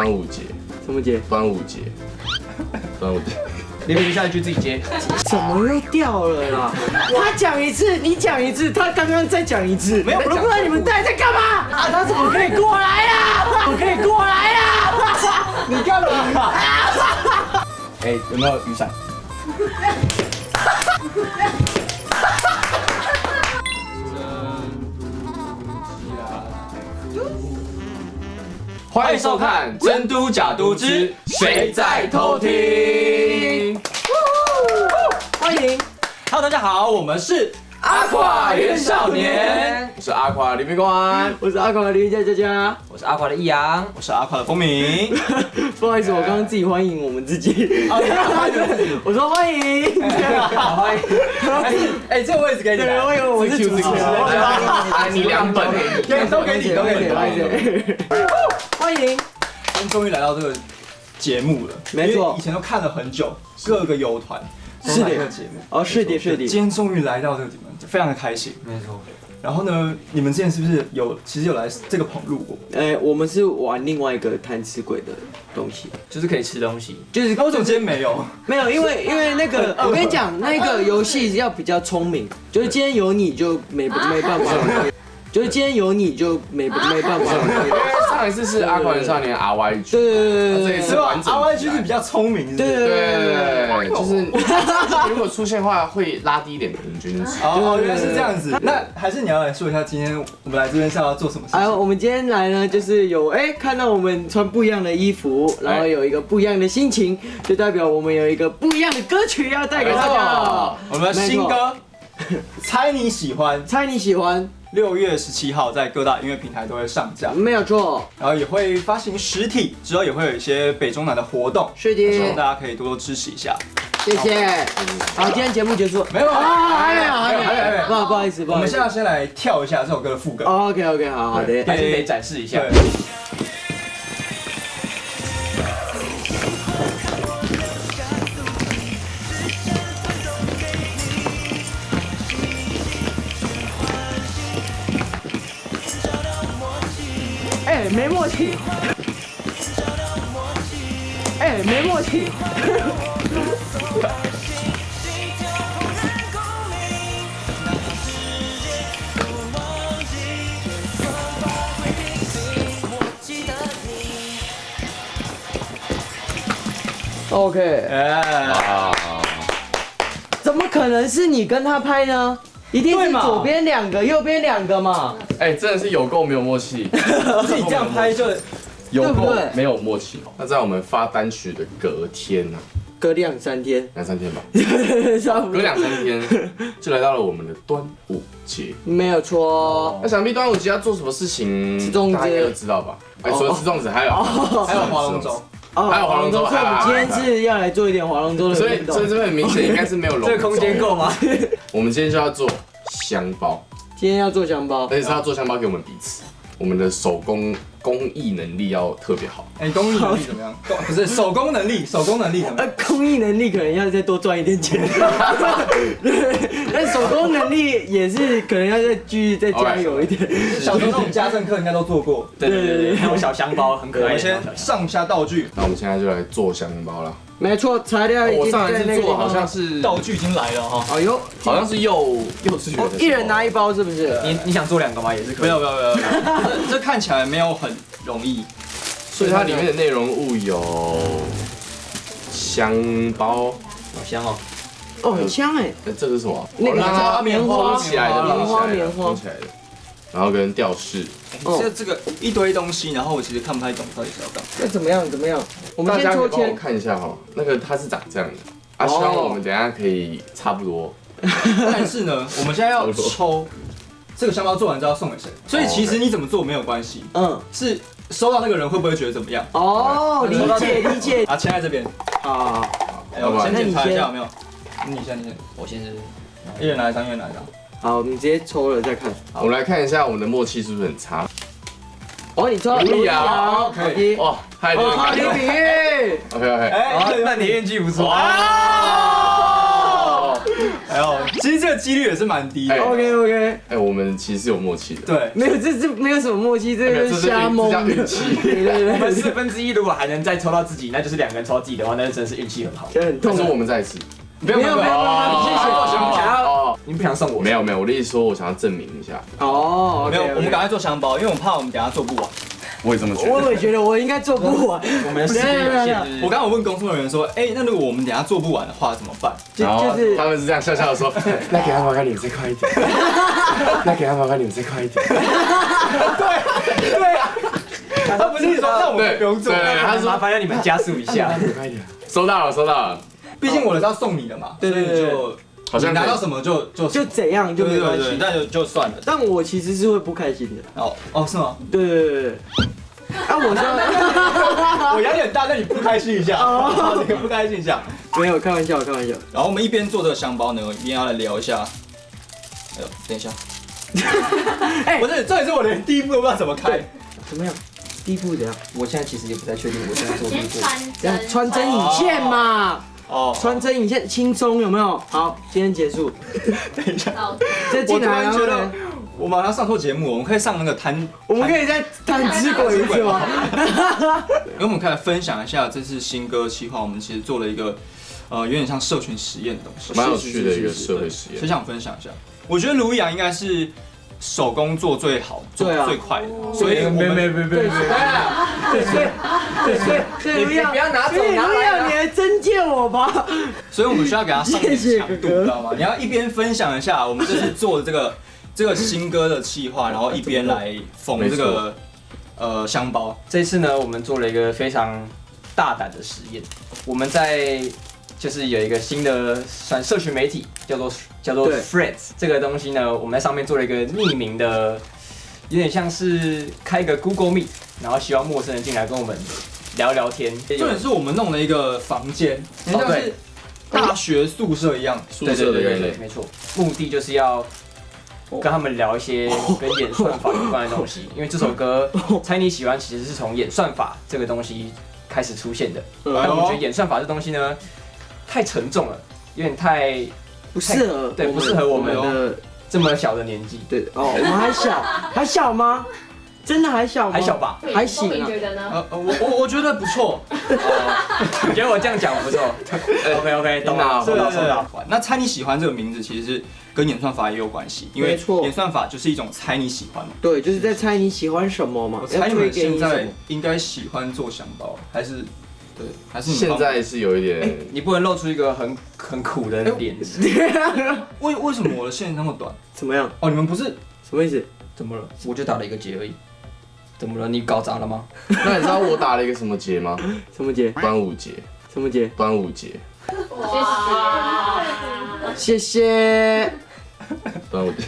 端午节，什么节？端午节，端午节。你们下一句自己接。怎么又掉了啦？他讲一次，你讲一次，他刚刚再讲一次。没有我都不知道你们到底在干嘛啊！他怎么可以过来呀？怎么可以过来呀？你干嘛？哎，有没有雨伞？欢迎收看《真都假都之谁在偷听》。欢迎 Hello， 大家好，我们是阿垮原少年，我是阿垮李明光。我是阿垮的林佳佳。我是阿垮的易阳，我是阿垮的风鸣。不好意思，我刚刚自己欢迎我们自己。我说欢迎，好欢迎。哎，这个位置给你。对，我以为我是主持人。你2本给你，都给你，都给你。欢迎，今天终于来到这个节目了，没错因为以前都看了很久，各个友团是的这个节目。哦，是的，是的。今天终于来到这个地方，非常的开心。没错。然后呢，你们之前是不是其实有来这个棚录过？我们是玩另外一个贪吃鬼的东西，就是可以吃东西，就是高总今天没有，没有，因为那个，我跟你讲，那个游戏要比较聪明，就是今天有你就没办法，就是今天有你就没办法。因为上一次是阿垮原少年 RYG， 对，是吧？RYG 是比较聪明，对，就是如果出现的话会拉低一点平均值。哦，原来是这样子。那还是你要来说一下，今天我们来这边是要做什么事情？我们今天来呢，就是有看到我们穿不一样的衣服，然后有一个不一样的心情，就代表我们有一个不一样的歌曲要带给大家。我们的新歌《猜你喜欢》，猜你喜欢6月17号在各大音乐平台都会上架，没有错，然后也会发行实体，之后也会有一些北中南的活动，是希望的，大家可以多多支持一下。谢谢。好，今天节目结束。没有还没有，不好意思，我们现在先来跳一下这首歌的副歌。OK， 好的。还是得展示一下。对。没默契。没默契。OK， 怎么可能是你跟他拍呢？一定是左边2个，右边2个嘛。真的是有够没有默契，自己这样拍就有够没有默契。那在我们发单曲的隔天呢？隔2-3天，2-3天吧，差不多。隔2-3天就来到了我们的端午节。没有错。那想必端午节要做什么事情，吃粽子，大家应该都知道吧？除了吃粽子，还有划龙舟。还有划龙舟，所以我们今天是要来做一点划龙舟的运动。所以这边很明显应该是没有龙舟。这个空间够吗？我们今天就要做香包，今天要做香包，而且是要做香包给我们彼此。我们的手工艺能力要特别好。工艺能力怎么样？不是手工能力怎么样？工艺能力可能要再多赚一点钱。但手工能力也是可能要再继续再加油一点。小时候那种家政课应该都做过。对，还有小香包，很可爱。我们先上一下道具。那我们现在就来做香包了。没错，材料已经在那个。我上一次做好像是道具已经来了哈。哎呦，好像是幼稚园的。一人拿1包是不是？你想做2个吗？也是可以。没有。这看起来没有很容易。所以它里面的内容物有香包，好香哦。哦，很香哎。这个是什么？那个棉花封起来的，封起来的。然后跟吊饰。这个一堆东西，然后我其实看不太懂到底是要干嘛。那怎么样？我们先抽签。我看一下哈，那个它是长这样的。希望我们等一下可以差不多。但是呢，我们现在要抽这个香包做完之后要送给谁？所以其实你怎么做没有关系。是收到那个人会不会觉得怎么样？哦，理解。啊，签在这边。好。我先检查一下有没有。你先。我先是。一人拿1张，一人拿1张。好，我们直接抽了再看。我们来看一下我们的默契是不是很差。你抽卢瑶，可以。哇，太厉害了。比喻。OK。那你运气不错。还有，其实这个几率也是蛮低的。 OK， 哎，我们其实是有默契的。对，没有，这没有什么默契，这个是瞎蒙的。运气。对我们1/4如果还能再抽到自己，那就是2个人抽到自己的话，那就真的是运气很好。就很痛但是。我们在一起。没有，谢谢。你不想送我？没有，我的意思说，我想要证明一下。哦，没有，我们赶快做香包，因为我们怕我们等下做不完。我也这么觉得。我也觉得我应该做不完。我们的时间有限。我刚刚有问工作人员说，哎，那如果我们等下做不完的话怎么办？就是他们是这样笑笑的说，那给他麻烦你们再快一点，那给他麻烦你们再快一点。对啊，他不是说那我们不用做，对，他说麻烦让你们加速一下。快一点。收到了。毕竟我的是要送你的嘛，所以就好像你拿到什么就怎样就没关系。那就算了。但我其实是会不开心的。哦，是吗？对。啊，我说我压力很大，那你不开心一下，你不开心一下。没有开玩笑。然后我们一边做这个香包呢，一边要来聊一下。哎呦，等一下，不是，这也是我连第一步都不知道怎么开。怎么样？第一步怎样？我现在其实也不太确定，我现在做第一步。这样穿针引线嘛。哦，穿针引线轻松有没有？好，今天结束。等一下，再进来。我突然觉得我们好像上错节目，我们可以上那个谈，我们可以再谈吃鬼一次吗？因为我们可以来分享一下这次新歌企划，我们其实做了一个有点像社群实验的东西，蛮有趣的一个社会实验，所以想分享一下。我觉得卢易阳应该是手工做最好、做最快的，所以我们对，你不要拿走，拿来，来，你来真见我吧。所以我们需要给他上点强度，知道吗？你要一边分享一下我们这次做的这个新歌的企划，然后一边来缝这个香包。这次呢，我们做了一个非常大胆的实验，我们在就是有一个新的社群媒体叫做 Threads 这个东西呢，我们在上面做了一个匿名的，有点像是开一个 Google Meet， 然后希望陌生人进来跟我们聊聊天。重点是我们弄了一个房间，像是大学宿舍一样，宿舍的概念，没错。目的就是要跟他们聊一些跟演算法有关的东西，因为这首歌《猜你喜欢》其实是从演算法这个东西开始出现的。但我们觉得演算法这东西呢，太沉重了，有点太不适合，对，不适合我们的这么小的年纪。对哦，我们还小吗？真的还小吗？还小吧，还行啊。你觉得呢？我觉得不错。你觉得我这样讲不错？OK， 懂了，收到。那猜你喜欢这个名字其实是跟演算法也有关系，因为演算法就是一种猜你喜欢嘛。对，就是在猜你喜欢什么嘛。我猜你们现在应该喜欢做香包，还是？对，还是你现在是有一点，你不能露出一个很苦的脸。为什么我的线那么短？怎么样？哦，你们不是什么意思？怎么了？我就打了一个结而已。怎么了？你搞砸了吗？那你知道我打了一个什么节吗？什么节？端午节。什么节？端午节。谢谢。端午节。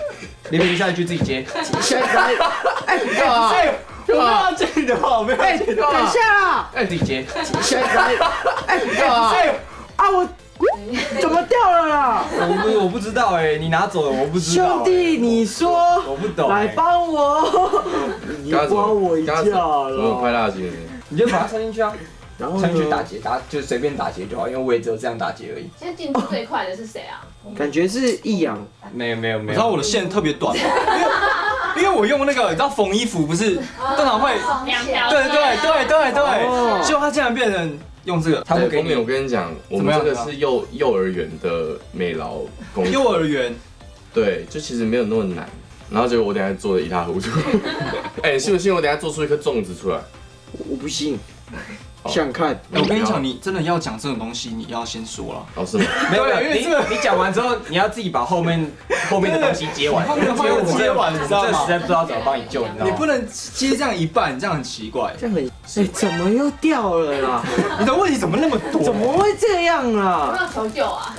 你等一下一句自己接。下一个，哎，不要接你的话，我没有。哎，等一下啦，自己接。下一个，哎，啊我怎么掉了啦？我不知道哎，你拿走了，我不知道。兄弟，你说，我不懂。来帮我，你帮我一下我快了。辣姐，你就把它塞进去啊，然后塞进去打结，就随便打结就好，因为我也只有这样打结而已。现在进步最快的是谁啊？感觉是易阳，没有。你知道我的线特别短吗？因为我用那个，你知道缝衣服不是通常会两条。对，结果它竟然变成用这个。他不给你，我跟你讲，我们这个是幼儿园的美劳工作。幼儿园，对，就其实没有那么难。然后结果我等下做的一塌糊涂。哎，你信不信我等下做出一颗粽子出来？我不信。想看？我跟你讲，你真的要讲这种东西，你要先说了。哦，是吗？没有，因为你讲完之后，你要自己把后面的东西接完。后面的话要接完，你知道吗？这实在不知道怎么帮你救，你知道吗？你不能接这样一半，这样很奇怪。这样很，哎，怎么又掉了啦？你的问题怎么那么多？怎么会这样有啦？没有求救啊？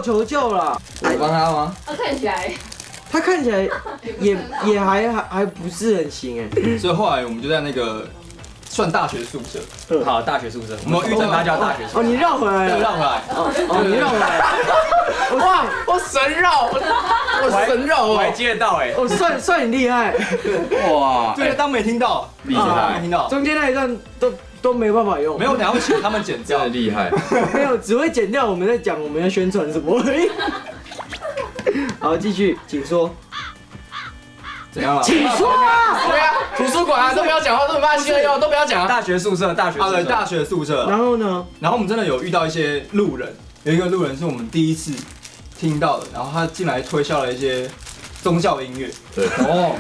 求救啦！我帮他吗？看起来他看起来也还不是很行哎。所以后来我们就在那个算大学宿舍，好，大学宿舍，我们遇到他叫大学宿舍。哦，你绕回来了，绕回来。哦，你绕回来。哇，我神绕，我神绕我还哦！接得到哎。哦，算你厉害。哇，对，当没听到，厉害没听到，中间那一段都没办法用。没有，等下会请他们剪掉真的。厉害。没有，只会剪掉我们在讲我们要宣传什么而已。好，继续，请说。怎样了？请说啊！对啊，图书馆啊，都不要讲话，都骂新人都不要讲啊。大学宿舍，对，大学宿舍。然后呢？然后我们真的有遇到一些路人，有一个路人是我们第一次听到的，然后他进来推销了一些宗教音乐。对，哦，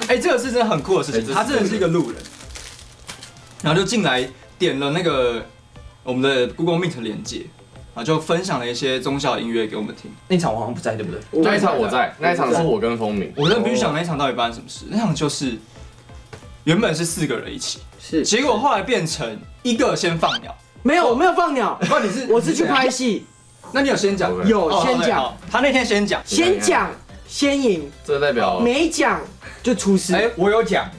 这个是真的很酷的事情，他真的是一个路人，然后就进来点了那个我们的 Google Meet 连接，然后就分享了一些宗教音乐给我们听。那场我好像不在，对不对？那一场我在，那一场是我跟风鸣。我真的必须讲那一场到底发生什么事？那场就是原本是4个人一起，是，结果后来变成一个先放鸟。没有，我没有放鸟，我是去拍戏。戏，那你有先讲？有先讲，他那天先讲，先赢，这代表没讲就出事。我有讲。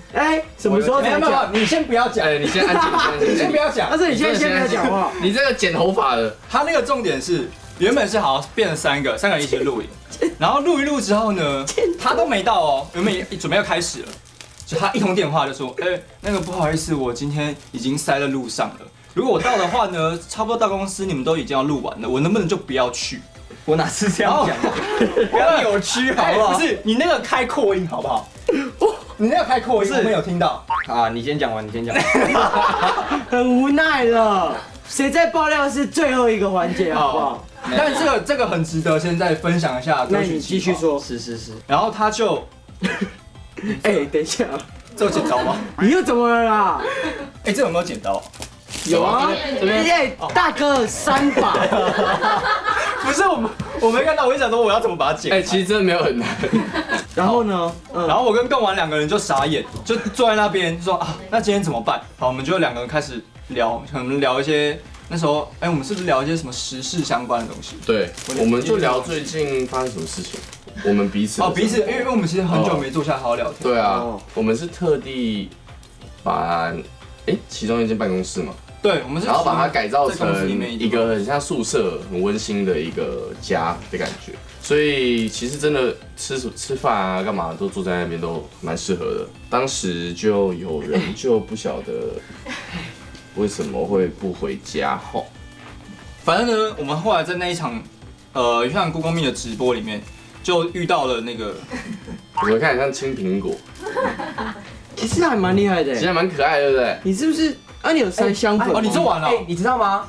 什么时候才讲？你先不要讲。你先安静，你先不要讲。但是你现在先不要讲话。你这个剪头发的，他那个重点是原本是好变成3个人一起录影，然后录一录之后呢，他都没到哦，原本准备要开始了，就他一通电话就说，那个不好意思，我今天已经塞在路上了，如果我到的话呢，差不多到公司你们都已经要录完了，我能不能就不要去？我哪是这样讲的？不要扭曲好不好？不是你那个开扩音好不好？你那个开扩音我没有听到啊！你先讲完，你先讲。很无奈了，谁在爆料是最后一个环节，好不好？但这个很值得现在分享一下。那你继续说。是。然后他就，等一下，这有剪刀吗？你又怎么了啦？这有没有剪刀？有啊，这边大哥3把。不是我没看到，我就想说我要怎么把它剪。其实真的没有很难。然后呢？然后我跟贡丸2个人就傻眼，就坐在那边说啊，那今天怎么办？好，我们就2个人开始聊，可能聊一些那时候，我们是不是聊一些什么时事相关的东西？对，我们就聊最近发生什么事情，我们彼此彼此，因为我们其实很久没坐下好好聊天。对啊，我们是特地把其中一间办公室嘛。对，我们是然后把它改造成一个很像宿舍、很温馨的一个家的感觉，所以其实真的吃饭啊、干嘛都坐在那边都蛮适合的。当时就有人就不晓得为什么会不回家吼，反正呢，我们后来在那一场像 Google Meet 的直播里面，就遇到了那个，我们看很像青苹果，其实还蛮厉害的，其实还蛮可爱的，对不对？你是不是？你有塞香粉？你做完了？你知道吗？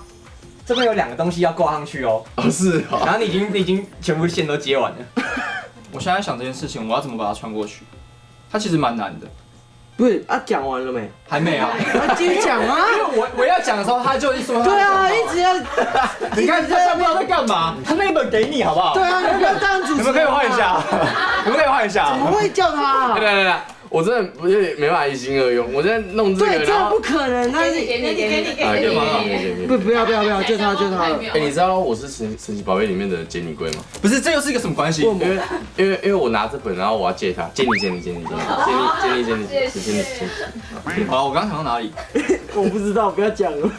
这边有2个东西要挂上去哦。是哦。然后你已经全部线都接完了。我现在想这件事情，我要怎么把它穿过去？它其实蛮难的。不是讲完了没？还没啊。继续讲啊！因为我要讲的时候，他就一说。对啊，一直要。你看他不知道在干嘛，他那一本给你好不好？对啊，你不要当主持人。你们可以换一下，你们可以换一下。怎么会叫他？对，我真的有点没办法一心二用，我在弄这个，对，这不可能，那是给你，不要，就他了。你知道我是神奇宝贝里面的杰尼龟吗？不是，这又是一个什么关系？因为我拿这本，然后我要借他，借你。好了，我刚刚想到哪里？我不知道，不要讲了。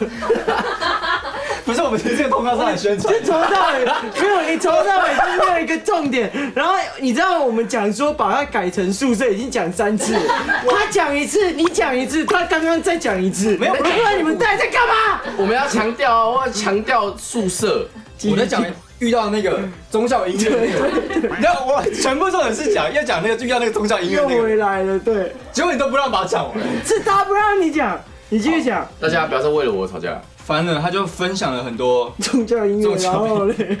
不是，我们这个通告上来宣传，就从头到尾没有，你从头到尾都没有一个重点。然后你知道我们讲说把它改成宿舍已经讲3次了，他讲1次，你讲1次，他刚刚再讲1次，没有，不然你们到底在干嘛？我们要强调啊，我要强调宿舍。我在讲遇到那个宗教音乐，你知道我全部重点是要讲那个遇到那个宗教音乐又回来了，对，结果你都不让把它讲完，是他不让你讲，你继续讲。大家不要再为了我吵架。反正他就分享了很多宗教音乐，然后嘞，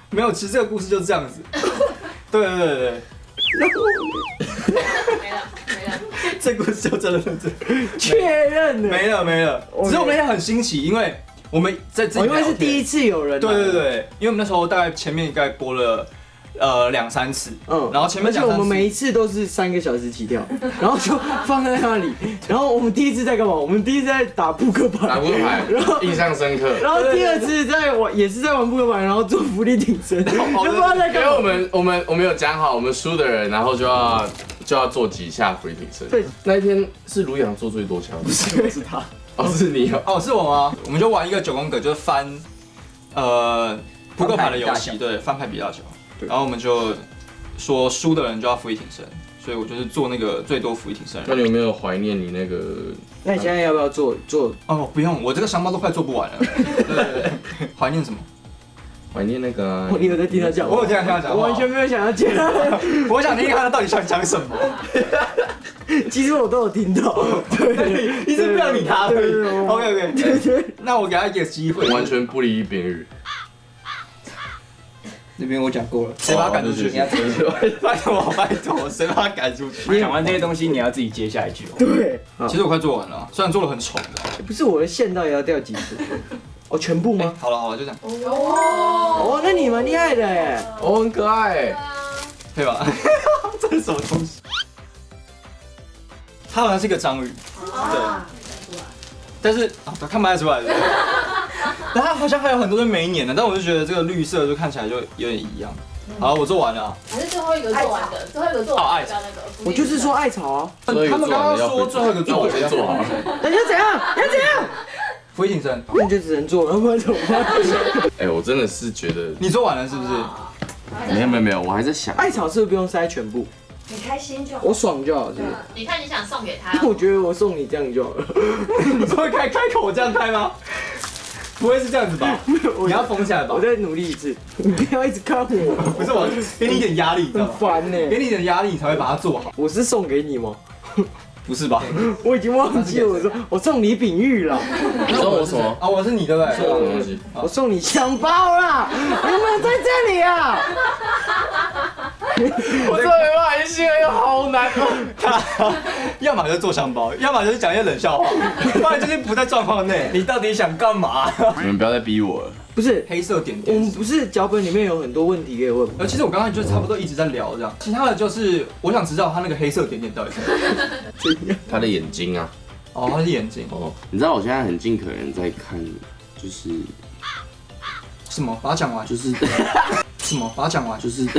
没有，其实这个故事就是这样子。对，没了，这故事就真的是确认了，没了。只是我们那天很新奇，因为我们在这里，因为是第一次有人，对，因为我们那时候大概前面大概播了2-3次，然后前面而且我们每一次都是3个小时起跳，然后就放在那里，然后我们第一次在干嘛？我们第一次在打扑克牌，然后印象深刻，然后第2次也是在玩扑克牌，然后做浮力挺身，就不知道在干嘛。因为我们有讲好，我们输的人然后就要做几下浮力挺身。对，那一天是卢阳做最多枪，不是他，是你哦，是我吗？我们就玩一个9宫格，就是翻扑克牌的游戏，对，翻牌比大小。然后我们就说输的人就要浮力挺身，所以我就是做那个最多浮力挺身。那你有没有怀念你那个？那你现在要不要做？哦，不用，我这个香包都快做不完了。对，怀念什么？怀念那个。你有在听他讲？我有听他讲话，我完全没有想要接。我想听看他到底想讲什么。其实我都有听到，对，一直不想理他。对 OK， 对，那我给他一个机会。完全不离宾语。这边我讲过了，谁把他赶出去？你要自己拜托，谁把他赶出去？讲完这些东西，你要自己接下一句。对。其实我快做完了，虽然做的很丑的。不是我的线到底要掉几次？哦，全部吗？好了，就这样。哦，那你蛮厉害的哎。哦，很可爱。可以吧？这是什么东西？它好像是一个章鱼，对，但是看不太出来的。但它好像还有很多是没粘的，但我就觉得这个绿色就看起来就有点一样。好，我做完了。还是最后一个做完的，最后一个做完叫那个。我就是说艾草啊。他们刚刚说最后一个做，我先做好了。那要怎样？要怎样？俯卧撑，那就只能做了，不然怎么办？哎，我真的是觉得你做完了是不是？没有，我还在想。艾草是不是不用塞全部？你开心就好。我爽就好，是不是？你看你想送给他。我觉得我送你这样就好了。你说开口这样开吗？不会是这样子吧？你要缝起来吧？我再努力一次，你不要一直看我。不是我给你一点压力，你知道吗？很烦呢。给你一点压力，你才会把它做好。我是送给你吗？不是吧？我已经忘记了，我送你饼玉了。你送我什么？啊，我是你对不对？送我什么东西？我送你香包啦！有没有在这里啊？我真的没办法，一心又好难。要么就是做香包，要么就是讲一些冷笑话，不然就是不在状况内。你到底想干嘛？你们不要再逼我了。不是，黑色点我们点。不是脚本里面有很多问题可以问吗？其实我刚刚就差不多一直在聊这样，其他的就是我想知道他那个黑色点点到底是什么。他的眼睛啊。哦，他是眼睛。哦，你知道我现在很尽可能在看，就是什么？把它讲完。就是什么？把它讲完。就是。你不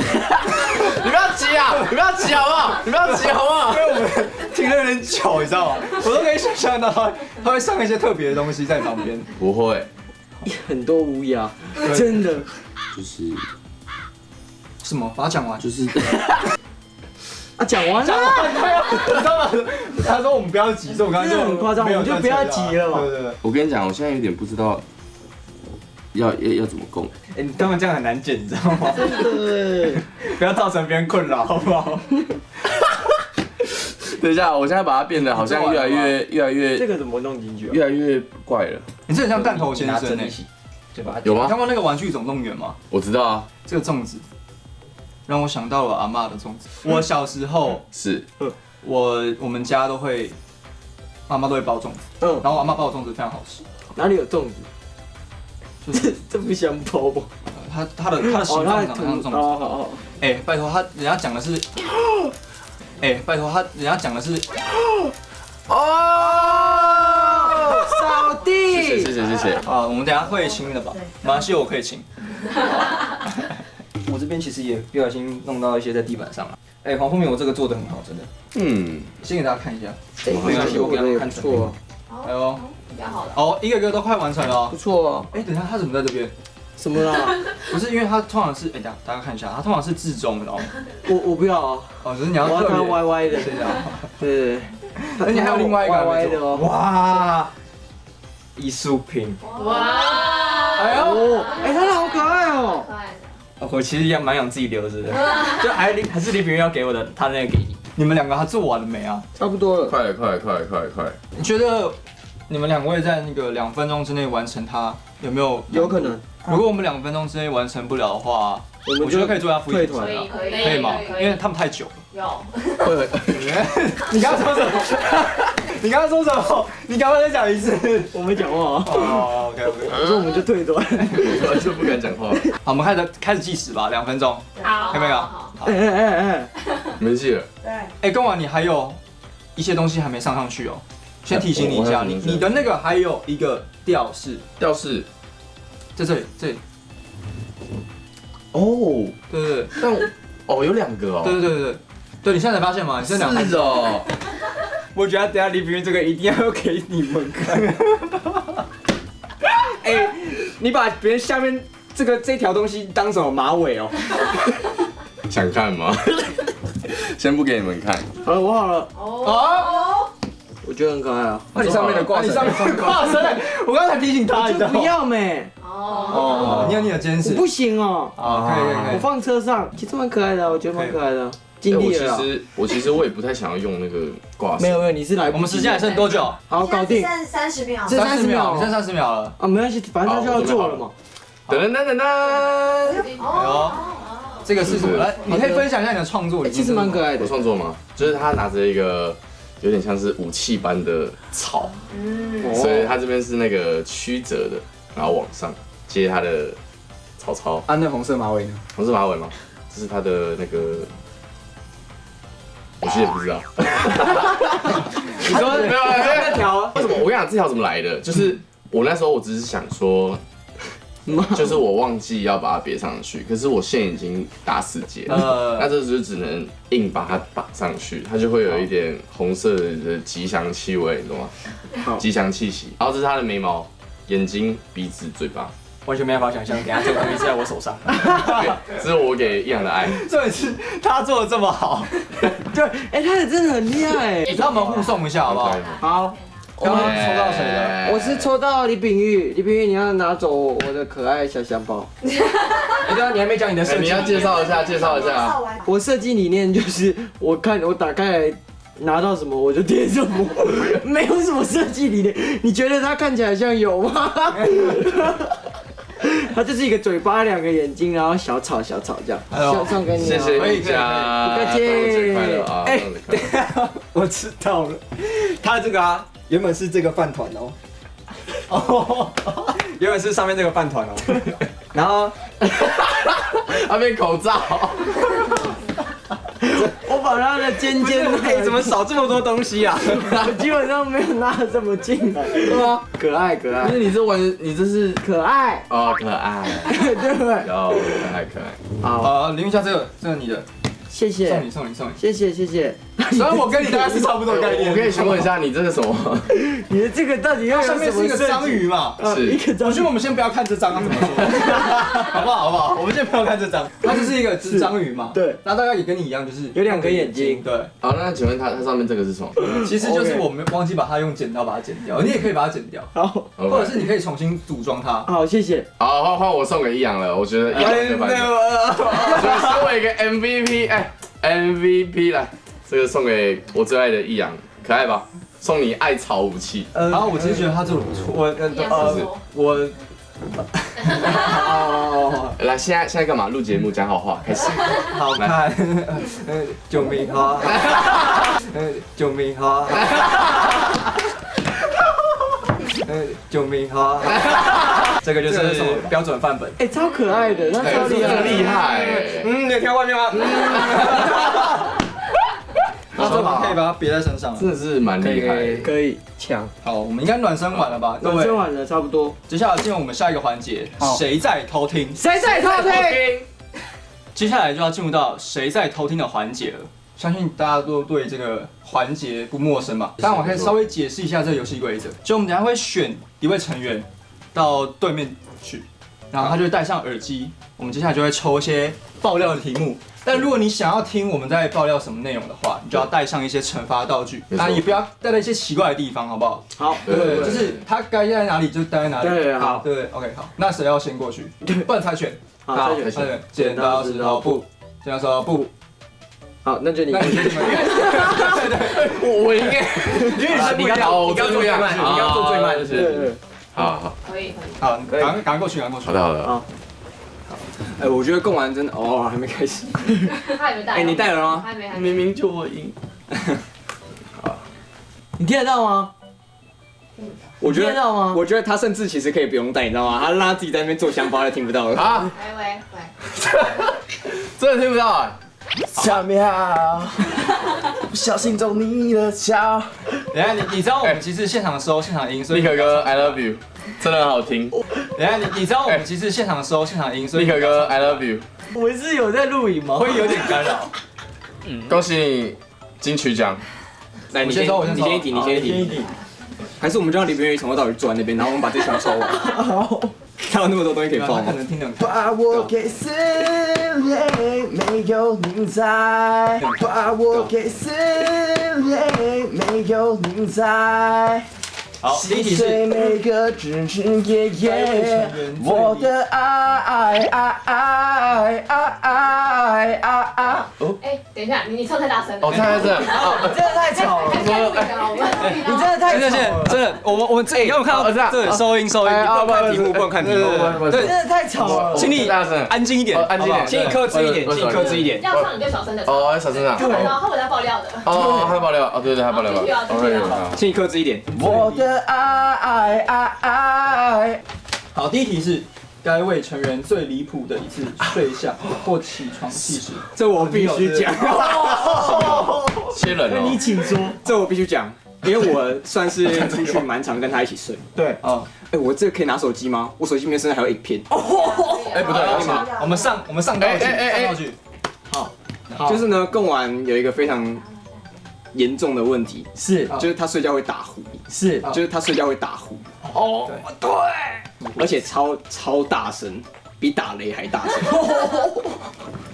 要急啊！你不要急好不好？你不要急好不好？因为我们听了有点久，你知道吗？我都可以想象到他会上一些特别的东西在旁边。不会。很多乌鸦，真的。就是什么？把它讲完。就是啊，讲完了。你知道吗？他说我们不要急，所以我刚刚就很夸张，我们就不要急了嘛。对。我跟你讲，我现在有点不知道要怎么供。哎，你他们这样很难剪，你知道吗？真的。不要造成别人困扰，好不好？等一下，我现在把它变得好像越来越这个怎么弄进去啊？越来越怪了。你这很像弹头先生呢。对吧？有吗？看过那个《玩具总动员》吗？我知道啊。这个粽子让我想到了阿嬷的粽子。我小时候是，我们家都会，阿嬷都会包粽子，然后阿嬷包的粽子非常好吃。哪里有粽子？就是这不香包吗？它的形状长得像粽子。好。哎，拜托人家讲的是，人家讲的是，哦，扫地。谢谢。啊，我们等下会亲的吧？没关系，我可以亲。我这边其实也不小心弄到一些在地板上了。哎，黄蜂蜜，我这个做的很好，真的。先给大家看一下。没关系，我给他们看错。哎呦，比较好了。哦，一个个都快完成了哦。不错哦。哎，等一下，他怎么在这边？什么啦？不是，因为他通常是，大家看一下，他通常是至中，你知道吗？我不要啊。哦，只是你要我要特别它歪歪的。这样。对。而且还有另外一个歪歪的哦。哇，艺术品。哇！哎呦，哎，它好可爱哦。可爱的。我其实也蛮想自己留着的，就还是李炳要给我的，他那个给你。你们两个他做完了没啊？差不多了。快！你觉得你们两位在那个2分钟之内完成它有没有？有可能。如果我们2分钟之内完成不了的话，我觉得可以做下退团了。可以吗？因为他们太久了。有。你刚刚说什么？你刚刚说什么？你刚刚再讲一次。我没讲话啊。哦，OK。我说我们就退团。我就不敢讲话。好，我们开始计时吧，2分钟。好。可以没有？好。哎。没戏了。对。哎，跟完你还有一些东西还没上去哦。先提醒你一下，你的那个还有一个吊饰，在这里。哦，对，但有2个哦。对，你现在才发现吗？你现在2分是哦。我觉得等下李炳这个一定要给你们看。哎，你把别人下面这条东西当什么马尾哦？想看吗？先不给你们看。好了，我好了。哦。我觉得很可爱啊。那你上面的挂绳，挂绳，我刚才提醒他，你知道吗？不要没。哦，你有坚持我不行哦，啊，可以我放车上，其实蛮可爱的，我觉得蛮可爱的，尽力了啦。我其实我也不太想要用那个挂绳。没有，你是来不及。我们时间还剩多久？好，搞定。剩30秒。这30秒，剩30秒了。啊，没关系，反正他就要做了嘛。噔噔噔噔噔。哎呦，这个是什么？来，你可以分享一下你的创作。其实蛮可爱的我。创作吗？就是他拿着一个有点像是武器般的草，所以他这边是那个曲折的，然后往上接他的草。啊，那红色马尾呢？红色马尾吗？这是他的那个，我其实也不知道。你说没有那条？为什么？我跟你讲，这条怎么来的？就是我那时候我只是想说，就是我忘记要把它别上去，可是我线已经打死结，那这时候只能硬把它绑上去，它就会有一点红色的吉祥气味，你懂吗？吉祥气息。然后这是它的眉毛、眼睛、鼻子、嘴巴。完全没办法想象，等下这个东西是在我手上。这是我给易阳的爱。重点是他做的这么好，对，哎，他真的很厉害。让我们互送一下好不好？好，刚刚抽到谁的？我是抽到李炳玉，李炳玉你要拿走我的可爱小香包。哎，对啊，你还没讲你的设计。你要介绍一下。我设计理念就是，我打开来。拿到什么我就贴什么，没有什么设计理念。你觉得它看起来像有吗？它就是一个嘴巴、2个眼睛，然后小草这样。送给你，谢谢易家，不客气。快乐啊！哎，等一下，我知道了，他这个啊，原本是这个饭团哦，原本是上面这个饭团哦，然后他变口罩。我把它的尖尖的，怎么少这么多东西啊？我基本上没有拿这么进来，对吗？可爱，不是你这是可爱哦，可爱，对不对？有可爱。好，林玉佳，这个你的，谢谢，送你。谢谢。虽然我跟你大概是差不多概念，我可以询问一下，你这是什么？你的这个到底要上面是一个章鱼嘛？是一个章鱼。我觉得我们先不要看这张，怎么说？好不好？我们先不要看这张，它就是一个章鱼嘛。对，那大概也跟你一样，就是有2个眼睛。对。好，那请问它上面这个是什么？其实就是我们忘记把它用剪刀把它剪掉，你也可以把它剪掉，好，或者是你可以重新组装它。好，谢谢。好，换我送给易阳了。我觉得易阳这版，身为一个 MVP 来，这个送给我最爱的易阳，可爱吧？送你艾草武器。然后我其实觉得他做的不错，我来，现在干嘛？录节目讲好话，开始。好看，救命啊！救命啊！救命啊！这个就是标准范本。哎，超可爱的，他超厉害。你有挑外面吗？那这把可以把它别在身上了，真的是蛮厉害的。可以抢。好，我们应该暖身完了吧？各位，暖身完了，差不多。接下来进入我们下一个环节，谁在偷听？谁在偷听？接下来就要进入到谁在偷听的环节了。相信大家都对这个环节不陌生吧？但我可以稍微解释一下这个游戏规则。就我们等下会选一位成员到对面去，然后他就会戴上耳机。我们接下来就会抽一些爆料的题目。但如果你想要听我们在爆料什么内容的话，你就要带上一些惩罚道具，当然也不要带在一些奇怪的地方，好不好？好，对，就是他该在哪里就待在哪里。对，好，对 ，OK， 好。那谁要先过去？不然猜拳。好，猜拳。剪刀石头布，剪刀石头布。好，那就你。我应该，因为你刚做最慢，你刚做最慢，对。好，可以。好，赶快过去。好的。哎，我觉得贡丸真的还没开始。他还没带。哎，你带了吗？还没。明明就我赢。你听得到吗？我听得到吗？我觉得他甚至其实可以不用带，你知道吗？他让他自己在那边做香包，他听不到了。啊！喂，真的听不到啊！下秒，不小心中你的脚。等下你知道我们其实现场收现场音，所以立可哥 I love you， 真的很好听。等下你知道我们其实现场收现场音，所以立可哥 I love you， 我们是有在录影吗？会有点干扰。恭喜你金曲奖。来，你先一题。还是我们就让李边宇从头到尾坐在那边，然后我们把这场抽完。好。他有那么多东西可以放，可能听得很。把我给撕裂，没有你在。把我给撕裂，没有你在。好，第一题是谁每个枝枝叶叶，我的爱。哦，哎，等一下，你唱太大声了。哦，看这，你真的太吵了，还在录影啊，我们录影你真的太真吵了，的真的，我们这你有没有看到？对，收音，不能看题目，不能看题目。你真的太吵了。请你大声，安静一点，安静点，请你克制一点，请你克制一点。要唱你就小声的唱。哦，小声啊。对，然后后面再爆料的。哦，还爆料，哦，对，还爆料吧。请你克制一点。我的爱。好，第一题是该位成员最离谱的一次睡相或起床气时。这我必须讲，切人那你哦。请说。这我必须讲，因为我算是出去蛮常跟他一起睡。对，哦，哎，我这个可以拿手机吗？我手机里面甚至还有影片。哎，不对，我们上道具，上道具。好就是呢，贡丸有一个非常严重的问题，是就是他睡觉会打呼，是，就是他睡觉会打呼，哦，对，而且超大声，比打雷还大声。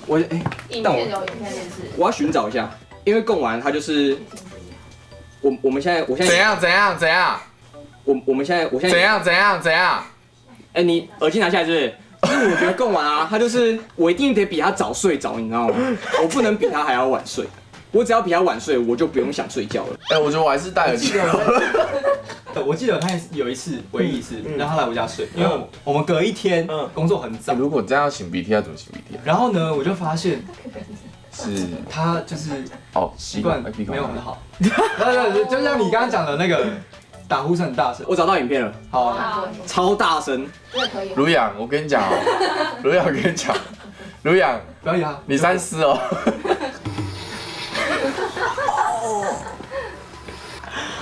我影但片有影片电视。我要寻找一下，因为贡丸他就是我现在怎样？我们现在怎样？哎，你耳机拿下来是不是？就是我觉得贡丸啊，他就是我一定得比他早睡着，你知道吗？我不能比他还要晚睡。我只要比他晚睡，我就不用想睡觉了。哎，我觉得我还是戴耳机。我记得他有一次，唯一一次让他来我家睡，因为我们隔一天工作很早。如果这样擤鼻涕要怎么擤鼻涕？然后呢，我就发现是他就是哦，习惯没有很好。对，就像你刚刚讲的那个打呼声很大声。我找到影片了，好，好，超大声。这个可以。卢阳，我跟你讲哦，卢阳，我跟你讲，卢阳，不要理他，你3思哦。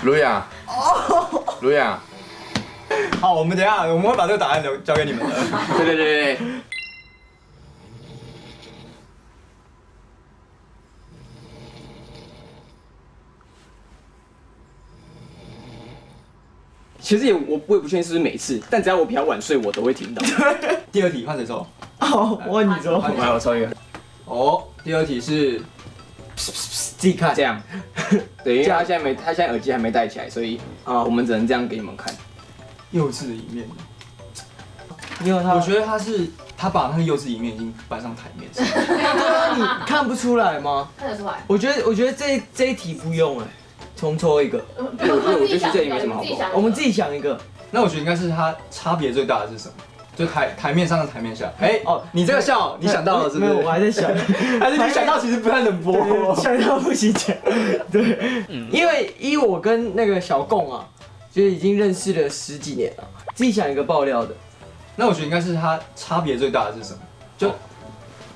卢阳，卢阳，好，我们等一下我们会把这个答案交给你们的。对。其实我也不确定是不是每次，但只要我比他晚睡，我都会听到。第二题换谁抽？好，我问你说，来，我抽一个。哦，第二题是自己看这。样，对，因为他现在耳机还没戴起来，所以我们只能这样给你们看。幼稚的一面。你有他？我觉得他把那个幼稚一面已经搬上台面上。对啊，你看不出来吗？看得出来。我觉得这一题不用哎，重抽一个，我就觉得这里没什么好报我们自己想一个。那我觉得应该是他差别最大的是什么？就台面上跟台面下。哎，哦，你这个笑，你想到了是不是？没有，我还在想，还是你想到其实不太能播。想到不行讲。对，因为依我跟那个小贡啊，就已经认识了10几年了，自己想一个爆料的。那我觉得应该是他差别最大的是什么？就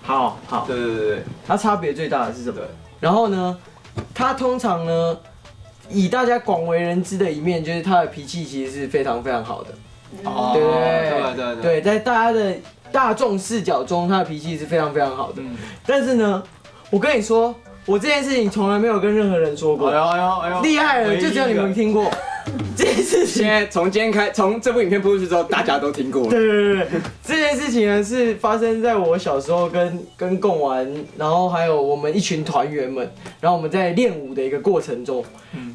好，对，它差别最大的是什么对？然后呢，他通常呢，以大家广为人知的一面，就是他的脾气其实是非常非常好的。哦，对，在大家的大众视角中，他的脾气是非常非常好的。但是呢，我跟你说，我这件事情从来没有跟任何人说过。哎呦，厉害了，就只有你们听过。这件事情，现在从这部影片播出去之后，大家都听过了。对，这件事情呢是发生在我小时候跟贡丸，然后还有我们一群团员们，然后我们在练舞的一个过程中。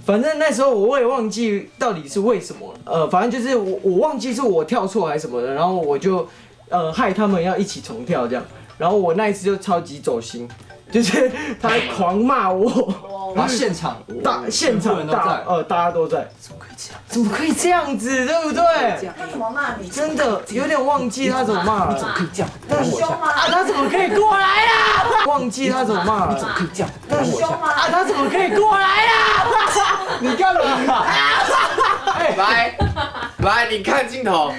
反正那时候我也忘记到底是为什么了，反正就是我忘记是我跳错还是什么的，然后我就害他们要一起重跳这样，然后我那一次就超级走心，就是他狂骂我，然后现场大家都在，怎么可以这样子，对不对？他怎么骂你？真的有点忘记他怎么骂了，你怎么可以这样？很凶吗？啊，他怎么可以过来啦？忘记他怎么骂了，你怎么可以这样？很凶吗？啊，他怎么可以过来啦？你干嘛？来，你看镜头，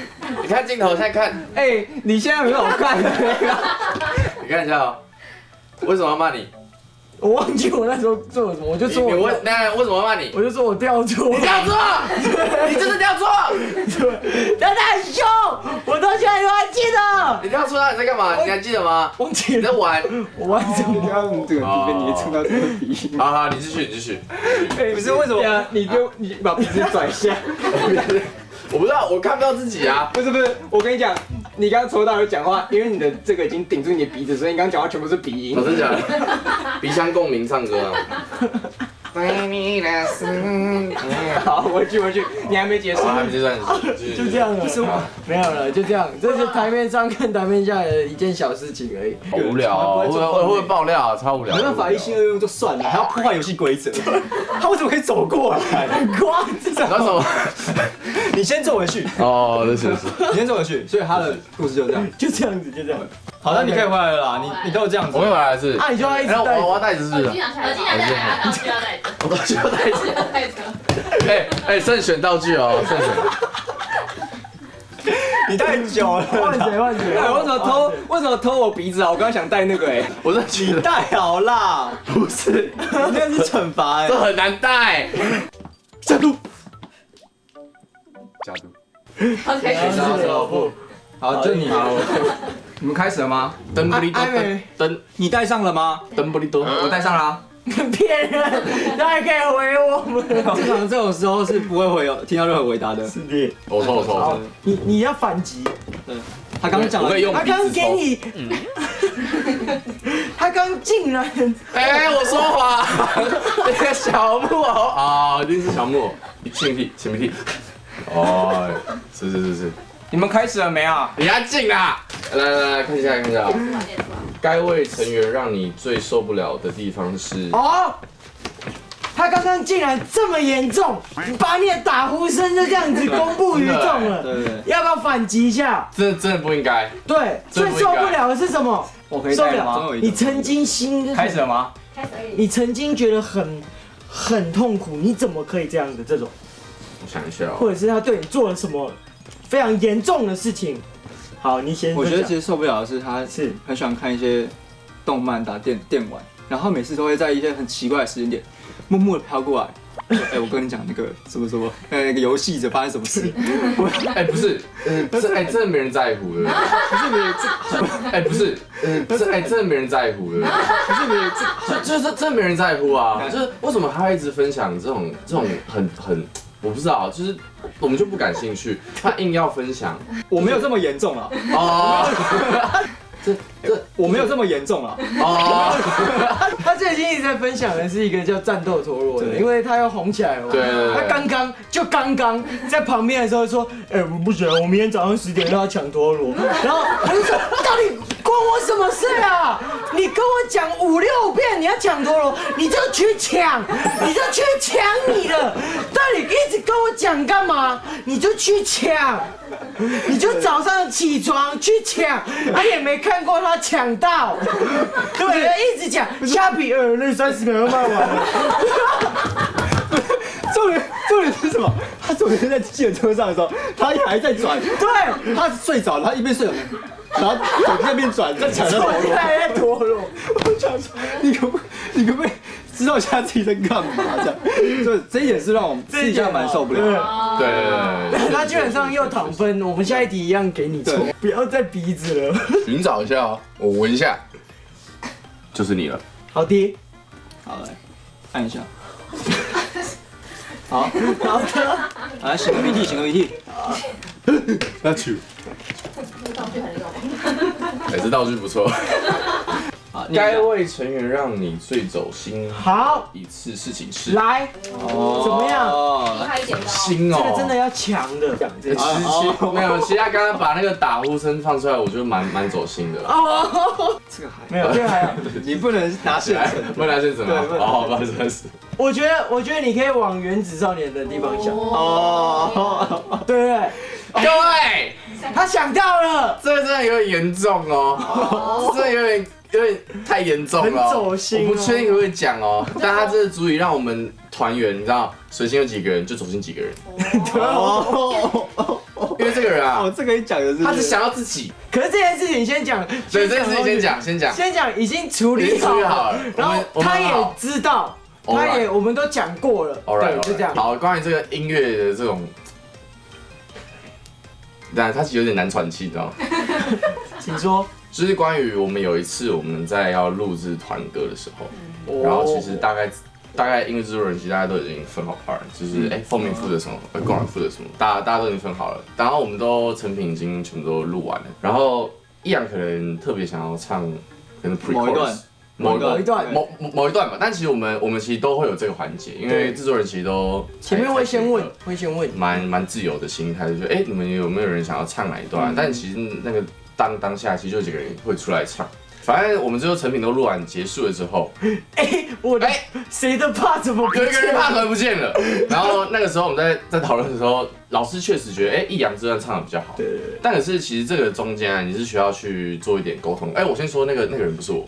现在看，哎，你现在很好看的。你看一下哦，为什么要骂你？我忘记我那时候做了什么，我就说你为什么要骂你？我就说我跳错，你跳错，你真的跳错，真的很凶，我到现在都还记得。你跳错了，你在干嘛？你还记得吗？忘记了，你在玩。我忘记了。这个鼻子你冲到这个鼻。好，你继续。不是为什么？你把鼻子转下。我不知道，我看不到自己啊。不是，我跟你讲，你刚刚从头到尾讲话，因为你的这个已经顶住你的鼻子，所以你刚刚讲话全部是鼻音。真的假的？鼻腔共鸣唱歌啊。对你的思念。好，回去，你还没结束。还没结束，就这样了，没有了，就这样，这是台面上跟台面下的一件小事情而已。好无聊哦，会不会爆料啊？超无聊。没办法，一心二用就算了，还要破坏游戏规则。他为什么可以走过来？很夸张。那什么？你先坐回去，哦，是。你先坐回去。所以他的故事就这样。就这样子，就这样。好的，你可以回来了啦。你给我这样子我。会回来是。啊，你就要一直带。我要带着是不是？耳机拿下来，道具要带着，我都需要带着。要带着。慎选道具哦，慎选。你太久了。换谁？哎，为什么偷我鼻子啊？我刚刚想戴那个哎。我真的觉得带好啦，不是，你那是惩罚哎这。很难带。加毒。好，开始。好，就你。你们开始了吗？登不利多还没登你带上了吗？登不利多。我戴上了啊。骗人，他还可以回我们。通常这种时候是不会听到任何回答的。是的。我错。你要反击。他刚刚讲了我可以用他刚给你，他刚竟然，我说谎，那个小木偶啊，一定是小木偶，擤鼻涕，哦，是，你们开始了没啊？你安静啦！来看一下，该位成员让你最受不了的地方是？哦，他刚刚竟然这么严重，把你的打呼声就这样子公布于众了，对，要不要反击一下？真的不应该。对，最受不了的是什么？我可以受不了戴吗？你曾经开始了吗？开始而已。你曾经觉得很痛苦，你怎么可以这样的这种？我想一下哦，或者是他对你做了什么非常严重的事情？好，你先分享。我觉得其实受不了的是他是很喜欢看一些动漫打电玩，然后每次都会在一些很奇怪的时间点默默的飘过来。我跟你讲那个什么，那个游戏者发生什么事？不是，真的没人在乎的。不是，真的没人在乎的。就是真的没人在乎啊！就是为什么他会一直分享这种很，我不知道，就是我们就不感兴趣，他硬要分享。我没有这么严重了，我没有这么严重了。他最近一直在分享的是一个叫战斗陀螺的，因为他要红起来了嘛。对。他刚刚在旁边的时候说，不行，我明天早上10点要抢陀螺。然后我就说，到底关我什么事啊？你跟我讲5、6遍你要抢陀螺，你就去抢你的。到底一直跟我讲干嘛？你就去抢，你就早上起床去抢，也没看过他抢到。对，一直讲虾皮那30秒就卖完了。重点是什么？他昨天在汽车上的时候，他还在转，对，他睡着了，他一边睡着，然后手机在那边转，在抢那陀螺。还在陀螺。我想说，你可不可以知道一下自己在干嘛？这样，这一点是让我们自己家蛮受不了的。对。他基本上又躺分，我们下一题一样给你错，不要再鼻子了。寻找一下哦，我闻一下，就是你了。好的，好，来按一下。好的，来擤个鼻涕。那去。这道具很用。这道具不错。该位成员让你最走心好一次事情是？来，怎么样？厉害一点的哦。心哦，这个真的要强的。其实没有，其实他刚刚把那个打呼声放出来，我觉得蛮走心的。哦，这个还没有，这个还好。你不能拿现成，不能先怎么？好吧，真是。我觉得你可以往原子少年的地方想。哦，对不对？各位，他想到了，这个真的有点严重哦，真的有点太严重了，很走心哦我不确定可不可以讲哦，但他真的足以让我们团员，你知道，随心有几个人就走进几个人。因为这个人啊，这个你讲的是，他只想要自己。可是这件事情先讲，对，这件事情先讲，已经处理好了，然后他也知道，我们都讲过了，对，就这样。好，关于这个音乐的这种，但他其实有点难喘气，你知道吗？请说。就是关于我们有一次我们在要录制团歌的时候，然后其实大概音乐制作人其实大家都已经分好 part， 就是封面负责什么，工人负责什么，大家都已经分好了，然后我们都成品已经全部都录完了，然后易阳可能特别想要唱可能 pre chorus，某一段某一段吧，但其实我们其实都会有这个环节，因为制作人其实都前面会先问，蛮自由的心态，就觉得你们有没有人想要唱哪一段？但其实那个当下其实就几个人会出来唱。反正我们最后成品都录完结束了之后，谁的 part 怎么有一个人 part 不见了？然后那个时候我们在讨论的时候，老师确实觉得易烊这段唱的比较好。对。但可是其实这个中间啊，你是需要去做一点沟通。我先说那个人不是我。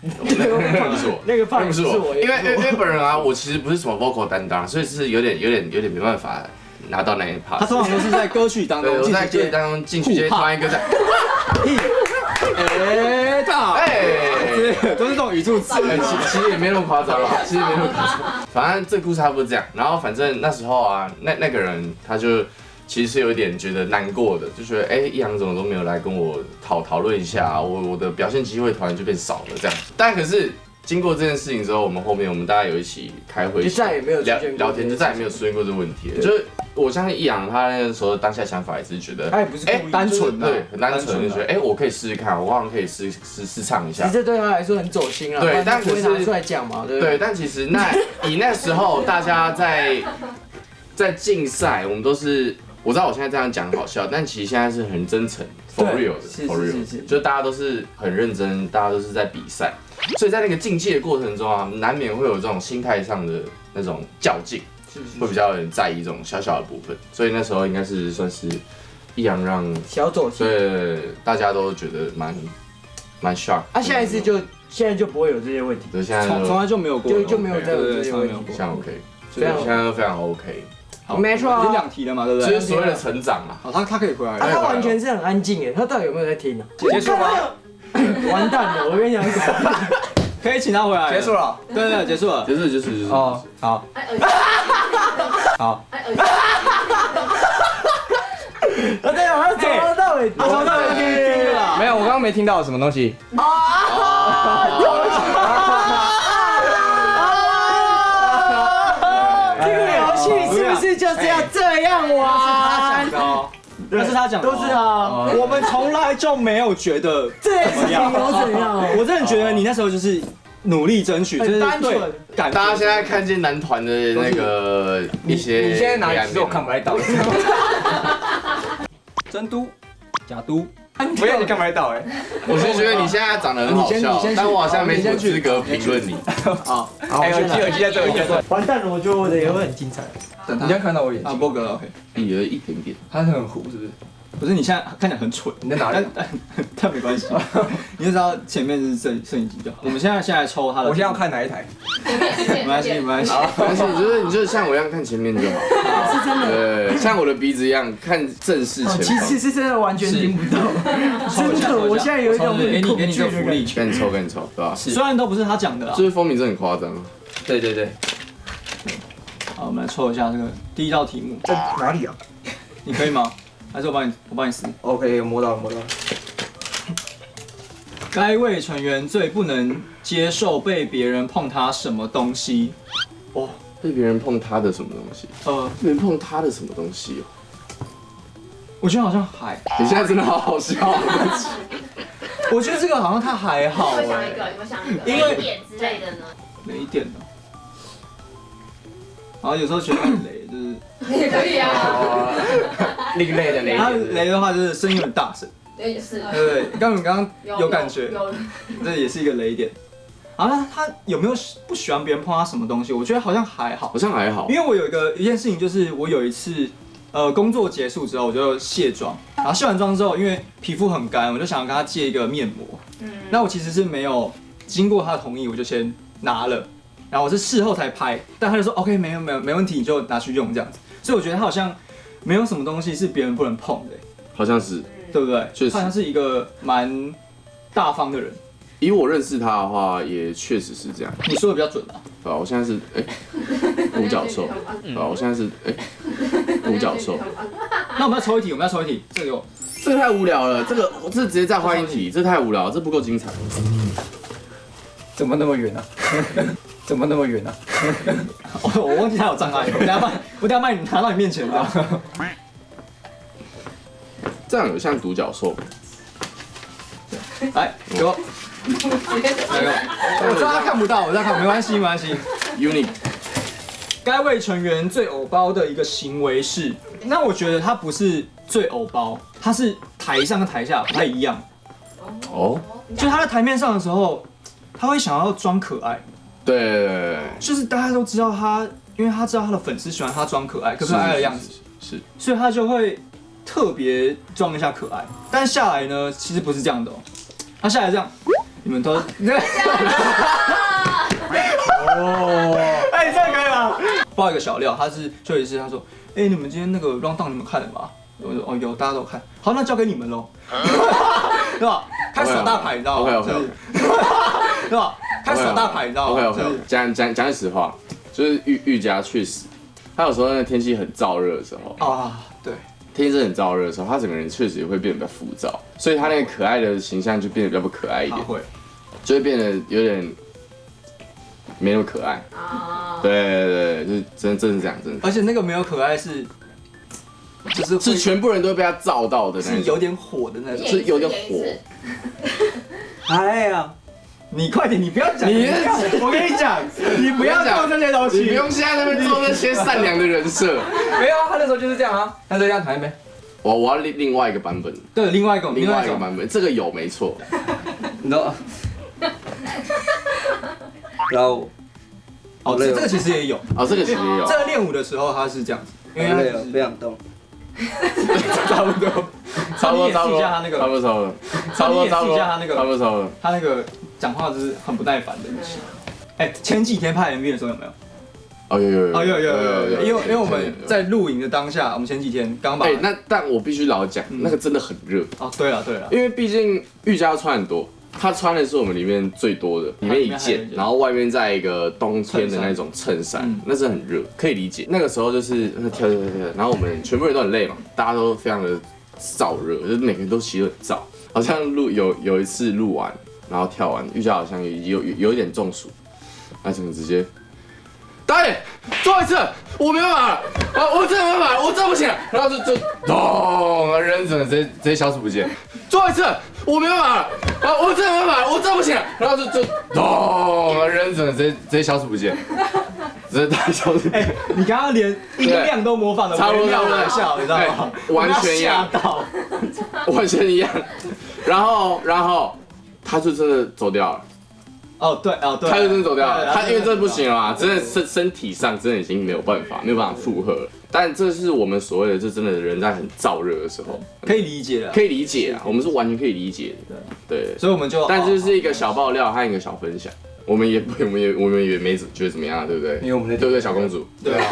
那个不是我，那个part 不是我，因为本人啊，我其实不是什么 vocal 担当，所以是有点没办法拿到那一 part。他通常都是在歌曲当中，我在歌曲当中进去直接突然一个在，都是这种语助词，其实也没那么夸张啦，反正这故事差不多这样。然后反正那时候啊，那个人他就。其实是有一点觉得难过的，就觉得易烊怎么都没有来跟我讨论一下，我的表现机会突然就变少了这样子。但可是经过这件事情之后，我们大家有一起开会，就再也没有聊天，就再也没有出现过这个问题了。就是我相信易烊他那个时候当下想法也是觉得，他也不是单纯的，对，很单纯，就觉得我可以试试看，我好像可以试唱一下。其实这对他来说很走心啊，对，但可是拿出来讲嘛，对不对？但其实以那时候大家在竞赛，我们都是。我知道我现在这样讲好笑，但其实现在是很真诚 ，for real 的 ，for real，就是大家都是很认真，大家都是在比赛，所以在那个竞技的过程中啊，难免会有这种心态上的那种较劲，会比较有点在意这种小小的部分，所以那时候应该是算是易烊让小走心，对，大家都觉得蛮 shock。现在就不会有这些问题，对，现在从来就没有过，就没有这些问题，现在 OK，所以现在都非常 OK。没错，已经2题了嘛，对不对？就是所谓的成长嘛。他可以回来。他完全是很安静哎，他到底有没有在聽啊？结束吗？完蛋了，我跟你讲，可以请他回来。结束了，对，结束了。哦，好。好。我在讲他从头到尾，没有，我刚刚没听到什么东西。是不是就是要这样玩？那是他讲的，都是他。我们从来就没有觉得这事情有怎样？我真的觉得你那时候就是努力争取，就是对。大家现在看见男团的那个一些，你现在哪里其实我看不太到。真都，假都。我也看不太到我是觉得你现在长得很好笑，但我好像没什么资格评论你。好，耳机在这。完蛋了，我觉得我的也会很精彩。你现在看到我眼睛？波哥 ，OK。有一点点，他很糊，是不是？不是，你现在看起来很蠢。你在哪里？但没关系，你就知道前面是摄影机就好。我们现在来抽他的。我现在要看哪一台？没关系。你就是像我一样看前面就好。是真的。对，像我的鼻子一样看正视前方。其实是真的完全听不到。真的，我现在有一种给你个福利，跟你抽，对吧？虽然都不是他讲的啦。就是风鸣真的很夸张。对。好，我们来抽一下这个第一道题目。在哪里啊？你可以吗？还是我帮你撕 ？OK， 摸到了。该位成员最不能接受被别人碰他什么东西？哦，被别人碰他的什么东西？别人碰他的什么东西哦？我觉得好像还。你现在真的好好笑。我觉得这个好像他还好有没有想一个？因为点之类的呢？雷点呢？然后有时候觉得很雷，就是也可以啊。另类的雷。他雷的话就是声音很大声。对，是。对，刚刚有感觉，这也是一个雷点。然后他有没有不喜欢别人碰他什么东西？我觉得好像还好，因为我有一件事情，就是我有一次工作结束之后，我就卸妆，然后卸完妆之后，因为皮肤很干，我就想要跟他借一个面膜。那我其实是没有经过他的同意，我就先拿了。然后我是事后才拍，但他就说 OK 没问题，你就拿去用这样子。所以我觉得他好像没有什么东西是别人不能碰的，好像是，对不对？确实，他好像是一个蛮大方的人。以我认识他的话，也确实是这样。你说的比较准啊。对，我现在是独角兽。对，我现在是独角兽。那我们要抽一题，这个这太无聊了，这直接再换一题，这太无聊了，这不够精彩。怎么那么远啊？怎么那么远啊？我忘记他有障碍，我等下把你拿到你面前的。这样有像独角兽吗？来，给我。我知道他看不到，我知道他没关系，没关系。 Unique 该位成员最偶包的一个行为是，那我觉得他不是最偶包，他是台上跟台下不太一样。哦，就他在台面上的时候，他会想要装可爱，对，就是大家都知道他，因为他知道他的粉丝喜欢他装可爱、可爱的样子，是，所以他就会特别装一下可爱。但下来呢，其实不是这样的哦，他下来这样，你们都。哦，哎，这样可以吗？爆一个小料，他是就有一次他说，哎，你们今天那个 round down 你们看了吗？我说哦有，大家都看。好，那交给你们喽，对吧？开始耍大牌，你知道吗 ？OK， 对吧？开始耍大牌，你知道吗 ？OK， 讲实话，就是玉家确实，他有时候那个天气很燥热的时候啊，对，天气真的很燥热的时候，他整个人确实也会变得比较浮躁，所以他那个可爱的形象就变得比较不可爱一点，会，就会变得有点。没那么可爱对，就是真是这样，真的。而且那个没有可爱是，就是全部人都会被他照到的那种，是有点火的那种，是有点火。哎呀，你快点，你不要讲，我跟你讲，你不要做这些东西，你不用现在在那边做那些善良的人设。没有啊，他那时候就是这样啊，他就这样谈呗。我要另外一个版本，对，另外一个版本，这个有没错，你知道。然后，哦，这个其实也有，哦，这个其实也有。这个练舞的时候他是这样子，因为他不想动。差不多，差不多，差不多，他那个，差不多，差不多，差不多，他那个，差不多，他那个讲话就是很不耐烦的语气。哎，前几天拍 MV 的时候有没有？哦，有，因为我们在录影的当下，我们前几天刚把。那但我必须老讲，那个真的很热。哦，对了，因为毕竟玉家穿很多。他穿的是我们里面最多的，里面一件，然后外面再一个冬天的那种衬衫，那是很热，可以理解。那个时候就是跳，然后我们全部人都很累嘛，大家都非常的燥热，就是每个人都其实很燥。好像有一次录完，然后跳完，玉佳好像有一点中暑，那整个直接，导演最后一次，我没办法了，我真的没办法了，我真的不行了，然后就咚，人整个直接消失不见，最后一次。我没办法了，我真的没办法了，我真的不行了，然后就咚，人整个直接消失不见，直接大消失。哎，你刚刚连音量都模仿的差不多可笑，你知道吗？完全一样，完全一样。然后他就真的走掉了。哦，对，他就真的走掉了。他因为这不行了嘛，真的身体上真的已经没有办法负荷了。但这是我们所谓的，就真的人在很燥热的时候，可以理解可以理解啊，我们是完全可以理解的。对，所以我们就，但这是一个小爆料和一个小分享，我们也没觉得怎么样啊，对不对？因为我们那对不对，小公主？对啊，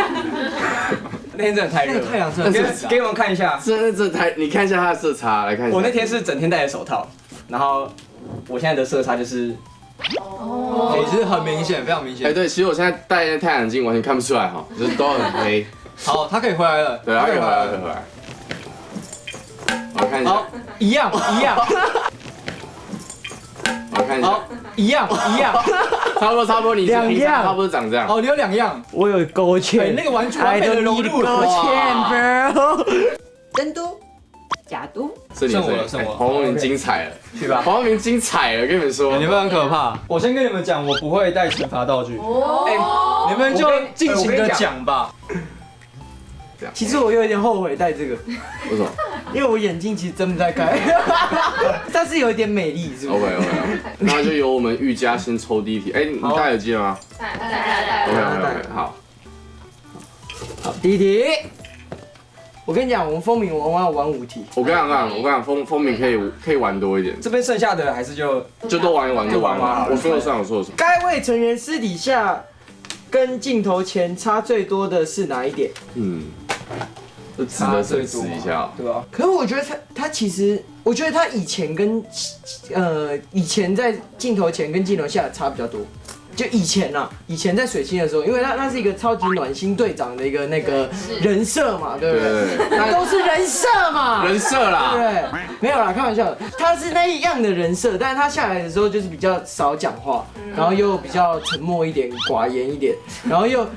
那天真的太热，太阳真的给我们看一下，这太，你看一下它的色差，来看一下。我那天是整天戴着手套，然后我现在的色差就是，也是很明显，非常明显。哎，对，其实我现在戴那太阳镜完全看不出来哈，就是都很黑。好，他可以回来了。对，他可以回来。我看一下。好，一样。我看一下。好，一样。差不多，你两样，差不多长这样。哦，你有2样。我有勾芡，那个完全的融入了。勾芡 bro。真嘟，假嘟。剩我了。黄宏明精彩了，去吧。黄宏明精彩了，跟你们说。你们很可怕。我先跟你们讲，我不会带惩罚道具。哦。你们就尽情的讲吧。其实我有点后悔戴这个，为什么？因为我眼睛其实睁不太开，但是有一点美丽，是不是 ？OK， 那就由我们玉佳先抽第一题。哎，你戴耳机了吗？戴。OK， 好。好，第一题。我跟你讲，我们风鸣我要玩5题。我跟你讲，风鸣可以玩多一点。这边剩下的还是就都玩一玩，我说了算，我说了算。该位成员私底下跟镜头前差最多的是哪一点？这值得深思一下，对吧？可是我觉得他其实，我觉得他以前在镜头前跟镜头下差比较多。就以前在水星的时候，因为他是一个超级暖心队长的一个那个人设嘛，对不对？他都是人设嘛，人设啦，对，没有啦，开玩笑，他是那样的人设，但是他下来的时候就是比较少讲话，然后又比较沉默一点、寡言一点，然后又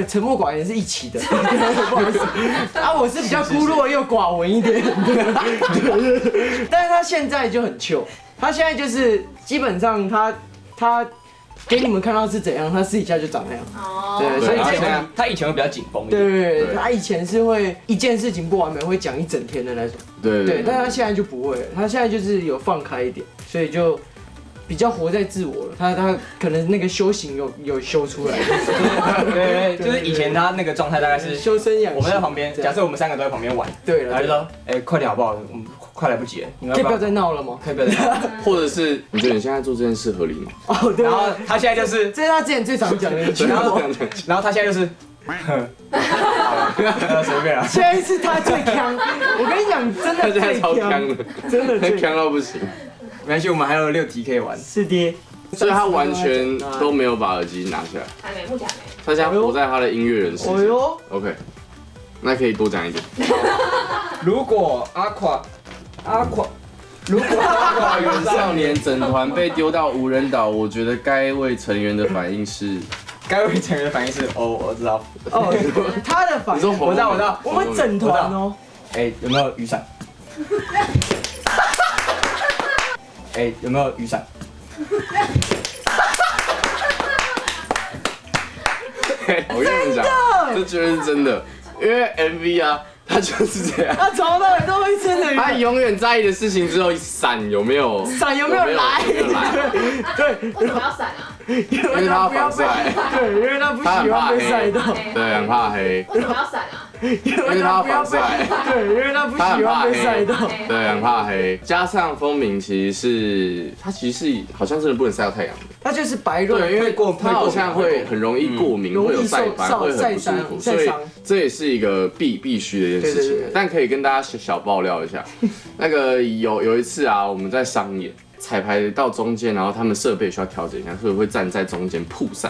沉默寡言是一起的，不好意思啊，我是比较孤弱又寡闻一点，对，但是他现在就很糗。他现在就是基本上他给你们看到是怎样，他私底下就长那样。哦，对，所以他以前会比较紧绷一点。对，他以前是会一件事情不完美会讲一整天的那种。对，但他现在就不会了，他现在就是有放开一点，所以就比较活在自我了。他可能那个修行有修出来。对，就是以前他那个状态大概是修身养性。我们在旁边，假设我们3个都在旁边玩，对了，然后就说，快点好不好？我们快来不及了，你们可以不要再闹了吗？可以不要再闹。或者是你觉得你现在做这件事合理吗？哦，对。然后他现在就是，这是他之前最常讲的一句话。然后他现在就是，随便啊。现在是他最强，我跟你讲，真的他现在超强的，真的最强到不行。没关系，我们还有6题可以玩。是的。所以他完全都没有把耳机拿下来，还没，目前还没。他现在活在他的音乐人世界。哦哟 OK， 那可以多讲一点。如果阿垮，如果花园少年整团被丢到无人岛，我觉得该位成员的反应是，我知道。哦，他的反应，我知道，我们整团哦。有没有雨伞？有没有雨伞？我跟你们讲，这绝对是真的，因为 MV 啊，他就是这样，他从头到尾都会真的，他永远在意的事情只有伞有没有来，对，为什么要闪啊？因为他要防晒，对，因为他不喜欢被晒到，对，很怕黑，为什么要闪啊？因为他不要被，对，因为他不喜欢被晒到，对，很怕黑。加上风鸣其实是，他其实是好像真的不能晒到太阳的，他就是白润，对，因为他好像会很容易过敏，会有晒斑，会很不舒服，所以这也是一个必须的一件事情。但可以跟大家小爆料一下，那个有一次啊，我们在商演。彩排到中间，然后他们设备需要调整一下，所以会站在中间曝晒。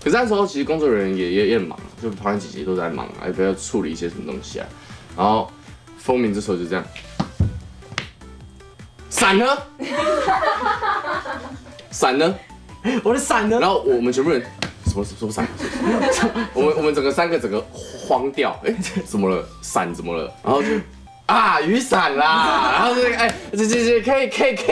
可是那时候其实工作人员也很忙，就团员姐姐都在忙，还不要处理一些什么东西啊。然后风鸣这时候就这样，伞呢？伞呢？我的伞呢？然后我们全部人什么伞？我们整个3个整个慌掉，怎么了？伞怎么了？然后就。雨伞啦，然后这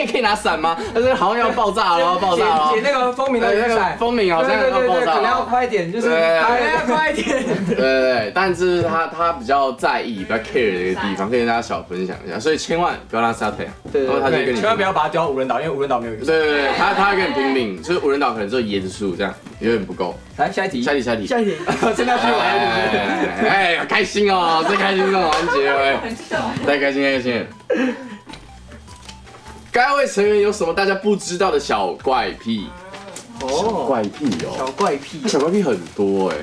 可以拿伞吗？但是好像要爆炸了，要爆炸了。解那个风鸣的雨伞，风鸣好像要爆炸了，可能要快一点，就是要快一点。对，但是他比较在意、比较 care 的一个地方，可以跟大家小分享一下，所以千万不要让他晒太阳。对，然后他就跟你千万不要把他丢到无人岛，因为无人岛没有雨伞。对，他会跟你拼命，就是无人岛可能只有椰子树这样，有点不够。来下一题，真的要去玩，开心哦，最开心这种环节了，太开心。该位成员有什么大家不知道的小怪癖？小怪癖小怪癖很多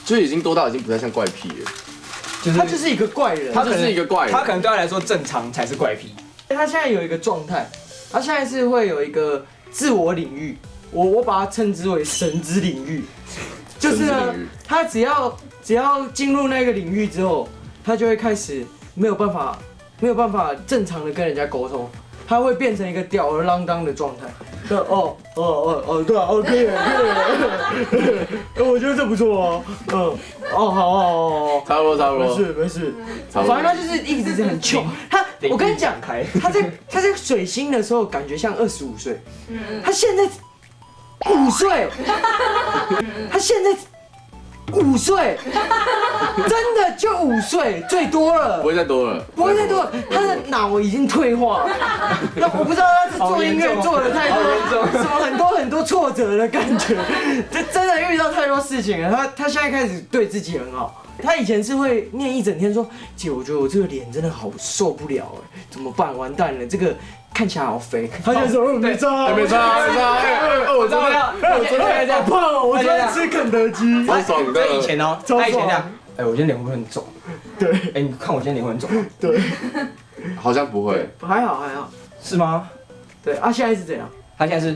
就已经多到已经不太像怪癖了。他就是一个怪人，他可能对他来说正常才是怪癖。他现在有一个状态，他现在是会有一个自我领域，我把它称之为神之领域，就是呢，他只要进入那个领域之后，他就会开始没有办法正常的跟人家沟通，他会变成一个吊儿郎当的状态。对啊，OK，我觉得这不错好，差不多，没事，反正他就是一直很穷。我跟你讲，他在水星的时候感觉像25岁，他现在5岁，他现在5岁，真的就5岁，最多了，不会再多了，他的脑已经退化了。那我不知道他是做音乐做的太多，什么很多挫折的感觉，这真的遇到太多事情了。他现在开始对自己很好。他以前是会念一整天说，姐，我觉得我这个脸真的好受不了怎么办？完蛋了，这个看起来好肥。他就说没差，我昨天好胖哦，我昨天吃肯德基，好爽的。以前哦，他以前这样，我今天脸会很肿。对，你看我今天脸会很肿。对，好像不会，还好，是吗？对啊，现在是怎样？他现在是，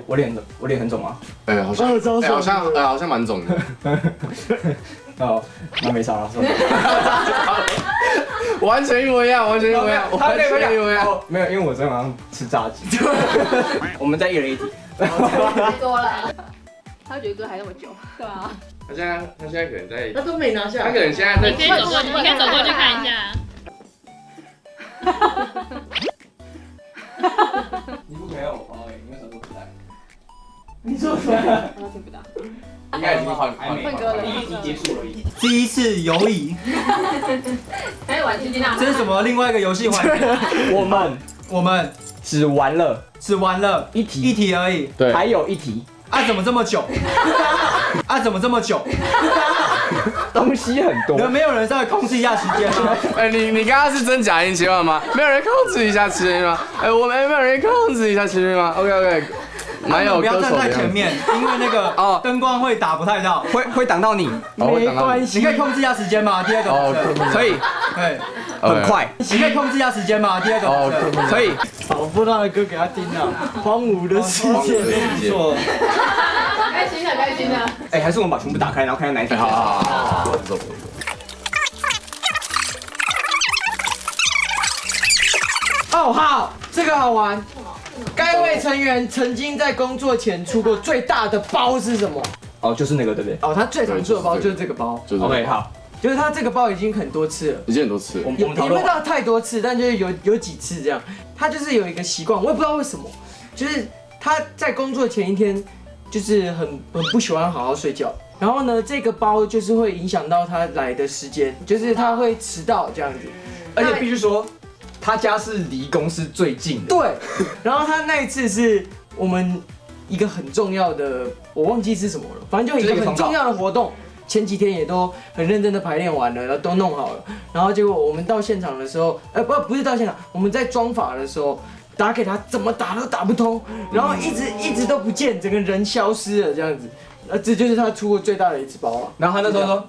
我脸很肿吗？好像蛮肿的。哦，那没啥了，完全一模一样。没有，因为我昨天晚上吃炸鸡。我们再1人1题。太多了。他觉得歌还那么久。对啊。他现在可能在，他都没拿下来。他可能现在在。你可以走过去看一下。你不陪我包你为什么都不带？你说什么？我听不到。应该已经换换歌了，第一题结束而已。第一次游移，还有玩基金啊？这是什么？另外一个游戏环节，我们只玩了只玩了一题一题而已。对，还有一题，啊，怎么这么久？啊，怎么这么久？东西很多。没有人稍微控制一下时间吗？哎，你刚刚是真假音切换吗？没有人控制一下时间吗？哎，我们没有人控制一下时间吗 ？OK， 蛮有不要站歌手的样子在前面，因为那个灯光会打不太到。会挡到你，没关系，你可以控制一下时间吗？第二个不是可以对，很快，你可以控制一下时间吗？第二个不是可以。我播他的歌给他听啊，荒芜的世界。不错。开心的，开心的。哎，还是我们把全部打开，然后看看哪一题。好，不错。哦，好，这个好玩。该位成员曾经在工作前出过最大的包是什么？哦，就是那个，对不对哦，他最常出的包就是这个包，就是？OK，好，就是他这个包已经很多次了。已经很多次了。我们也讨论不到太多次，但就是有几次这样。他就是有一个习惯，我也不知道为什么，就是他在工作前一天就是很不喜欢好好睡觉。然后呢，这个包就是会影响到他来的时间，就是他会迟到这样子。而且必须说，他家是离公司最近的。对，然后他那一次是我们一个很重要的，我忘记是什么了，反正就一个很重要的活动。前几天也都很认真的排练完了，然后都弄好了，然后结果我们到现场的时候，不是到现场，我们在装法的时候打给他，怎么打都打不通，然后一直都不见，整个人消失了这样子，这就是他出过最大的一次包啊。然后他那时候说，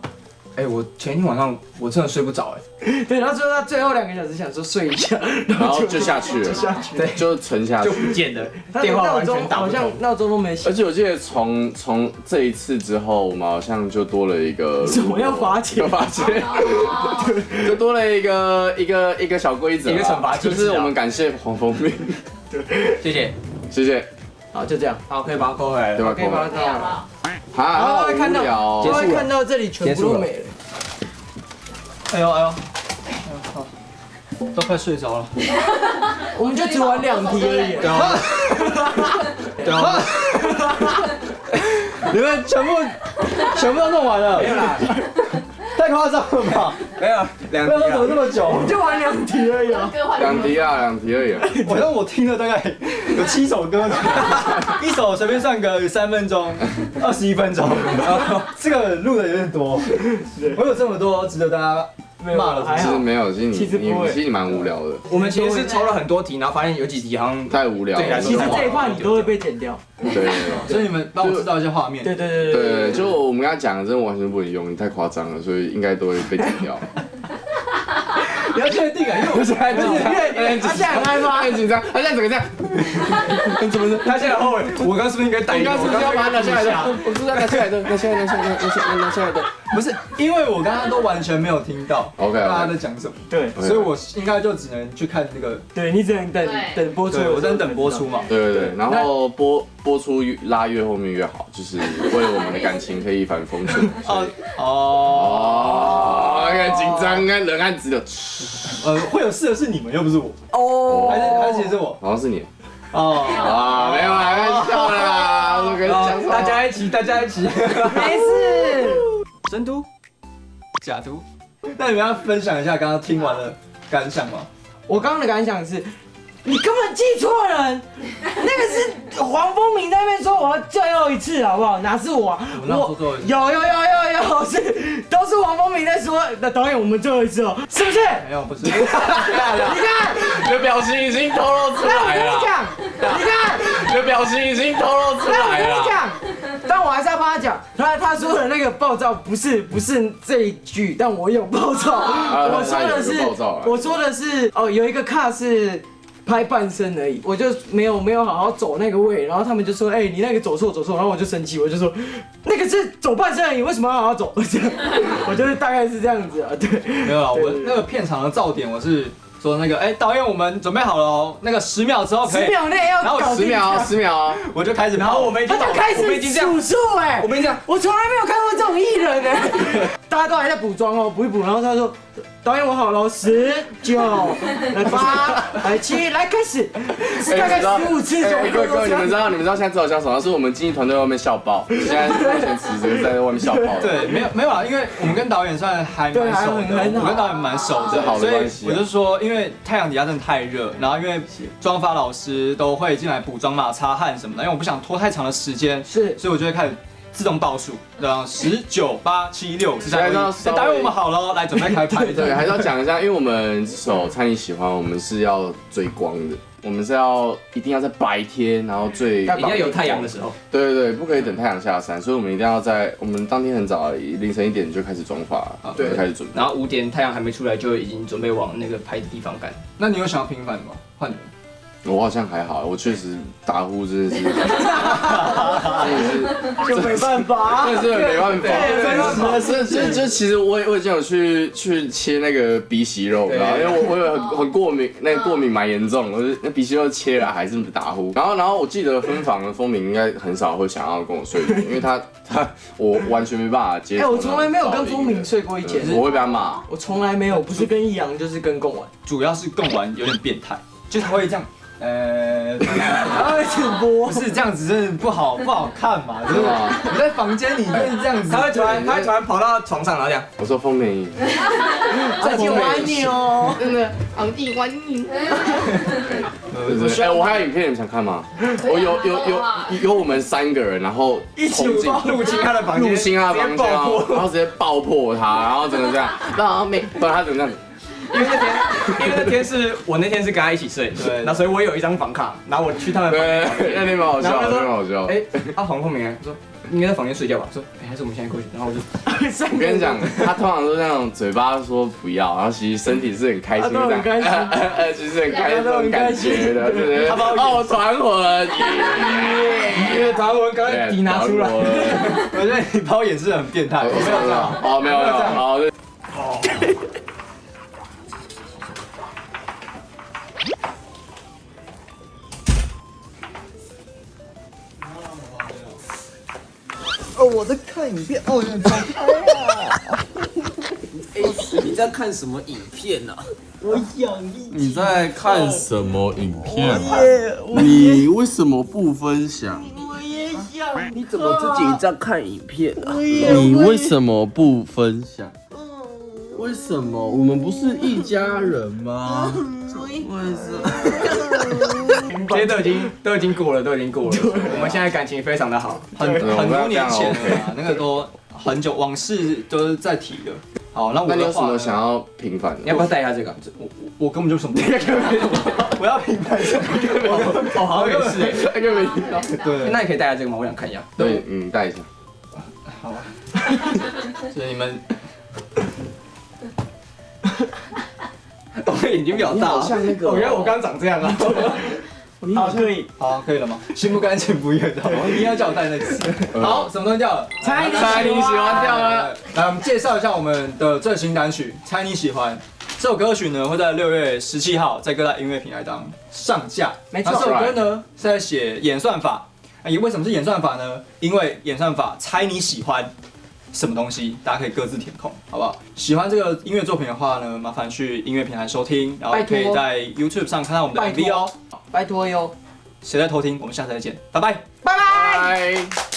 哎，我前一天晚上我真的睡不着，哎，对，然后最后他最后2个小时想说睡一下，然后就下去了，对，就沉下去就。不见了，他的电话完闹钟好全打不通。像闹钟都没而响。且我记得从这一次之后，我们好像就多了一个什么要罚钱要罚钱，就多了一个小规则啊，一个惩罚机制啊就是我们感谢黄蜂蜜，谢谢。谢谢，好，就这样，好，可以把它扣回来了。对吧？可以把它没有了。好，然后会看无聊到，哦就会看到这里全部都没了。哎呦，好，都快睡着了。我们就只玩2题而已。对啊。你们全部都弄完了？没有啦，太夸张了吧？没有2不知道怎么题那么久？就玩2题而已啊。歌换2题啊，2题而已啊。晚上我听了大概有7首歌，一首随便算个3分钟，21分钟，这个录的有点多。我有这么多值得大家骂了，其实没有，其其实实你不会其实你蛮无聊的，我们其实是抽了很多题，然后发现有几题好像太无聊了。对其实这一趴你都会被剪掉。对所以你们帮我制造一些画面。对对对对对，就我们跟他讲，真的完全不能用，你太夸张了，所以应该都会被剪掉。你要确定啊，因为我现在紧张，他现在很害怕很紧张，他现在整个这样，怎么是？他现在后悔，我刚刚是不是应该逮一个？你刚刚是不是要把它拿下来的？我是要拿下来的，拿下来的，拿下来的。不是，因为我刚刚都完全没有听到 OK，大家在讲什么，对所以我应该就只能去看那个，对，你只能等播出，对我在等播出嘛。对对对，然后播出拉越后面越好，就是为了我们的感情可以一帆风顺。哦，很紧张，看冷汗直流。会有事的是你们，又不是我，哦，还是其实是我。好像是你哦，啊，没有啦，开玩笑啦，我跟你讲，大家一起，大家一起。没事。真嘟，假嘟。那你们要分享一下刚刚听完的感想吗？我刚刚的感想是，你根本记错人，那个是黄风鸣在那边说我要最后一次，好不好？哪是我啊？我哪说最后一次有，都是黄风鸣在说。那导演，我们最后一次哦，是不是？没有，不是。你看，你的表情已经透露出那我来了。跟你讲，你看。你的表情已经透露出那我跟你来了。讲，但我还是要帮他讲，他说的那个暴躁不是这一句，但我有暴躁。我说的他有是一个暴躁啊我说的是哦，有一个卡是拍半身而已，我就没有好好走那个位，然后他们就说，哎，你那个走错，然后我就生气，我就说那个是走半身而已，为什么要好好走？这样，我就是大概是这样子啊，对。没有啦，我那个片场的噪点我是说那个，哎，导演我们准备好了哦，那个10秒之后可以10秒内要然后搞定10秒，我就开始跑，然后我们已经他就开始数数哎，我跟你讲，我从来没有看过这种艺人哎，大家都还在补妆哦，补一补，然后他说导演我好了，10、9、8、7，来开始，大概15次左右。各位，你们知道现在知道叫什么？是我们经纪团队外面笑爆，现在目前此时在外面笑爆。对，没有啊，因为我们跟导演算还蛮熟的，我跟导演蛮熟的，好的所以关系我就说，因为太阳底下真的太热，然后因为妆发老师都会进来补妆嘛、擦汗什么的，因为我不想拖太长的时间，是，所以我就会开始自动倒数，然后10、9、8、7、6、4、3、2、1，导演我们好了，来准备开拍。对，还是要讲一下，因为我们这首《猜你喜欢》，我们是要追光的，我们是一定要在白天，然后一定要有太阳的时候。对对对，不可以等太阳下山，所以我们一定要在我们当天很早，凌晨1点就开始妆发，对，开始准备。然后5点太阳还没出来，就已经准备往那个拍的地方赶。那你有想要平反的吗？换你。我好像还好，我确实打呼真的是，就没办法，真的是没办法。就其实我已经有去切那个鼻息肉，然后因为我有很过敏，那个过敏蛮严重，我那鼻息肉切了还是打呼。然后我记得分房的风鸣应该很少会想要跟我睡，因为我完全没办法接受。我从来没有跟风鸣睡过一间，我会被他骂。我从来没有，不是跟易阳就是跟贡丸，主要是贡丸有点变态，就是他会这样。他会直播，不是这样子，真的不好看嘛？就是你在房间里面这样子，他会突然跑到床上，然后这样。我说风鸣，昂弟玩你哦，真的，昂弟玩你。我还有影片，你们想看吗？我有我们3个人，然后一起入侵他的房间，然后直接爆破他，然后整个这样，然后他整个这样子。因为那天是我那天是跟他一起睡，对，那所以我有一张房卡，然后我去他们房间，那天蛮好笑，那天蛮好笑。黄凤鸣说应该在房间睡觉吧，说还是我们现在过去，然后我就，我跟你讲，他通常都是那种嘴巴说不要，然后其实身体是很开心的，其实很开心那种感觉的，对不对？哦，团魂，因为团魂刚才底拿出来，我觉得你把我演示很变态，我没有这样，哦，没有，好。我在看影片，有点开啊！你在看什么影片啊？我痒你在看什么影片啊？你为什么不分享？我也想。你怎么自己在看影片啊？你为什么不分享？为什么？我们不是一家人吗？为什么？这些都已经过了，我们现在感情非常的好，很多年前了啦，那个都很久，往事都是在提的。好，那你有什么想要平反的？你要不要带一下这个？我根本就什么，我要平反什么？好像也是，根本没听到。对，那你可以带一下这个吗？我想看一下。对，带一下。好吧。所以你们。我眼睛比较大，像那个，我觉得我刚长这样啊。好，可以，好，可以了吗？心不甘情不愿的，一定要叫我带那次。好，什么东西掉了？猜你喜欢掉了。来，我们介绍一下我们的最新单曲《猜你喜欢》。这首歌曲呢会在6月17号在各大音乐平台当上架。没错。这首歌呢是在写演算法。为什么是演算法呢？因为演算法猜你喜欢什么东西，大家可以各自填空，好不好？喜欢这个音乐作品的话呢，麻烦去音乐平台收听，然后可以在 YouTube 上看到我们的 MV 哦。拜托哟。谁在偷听？我们下次再见，拜拜，拜拜。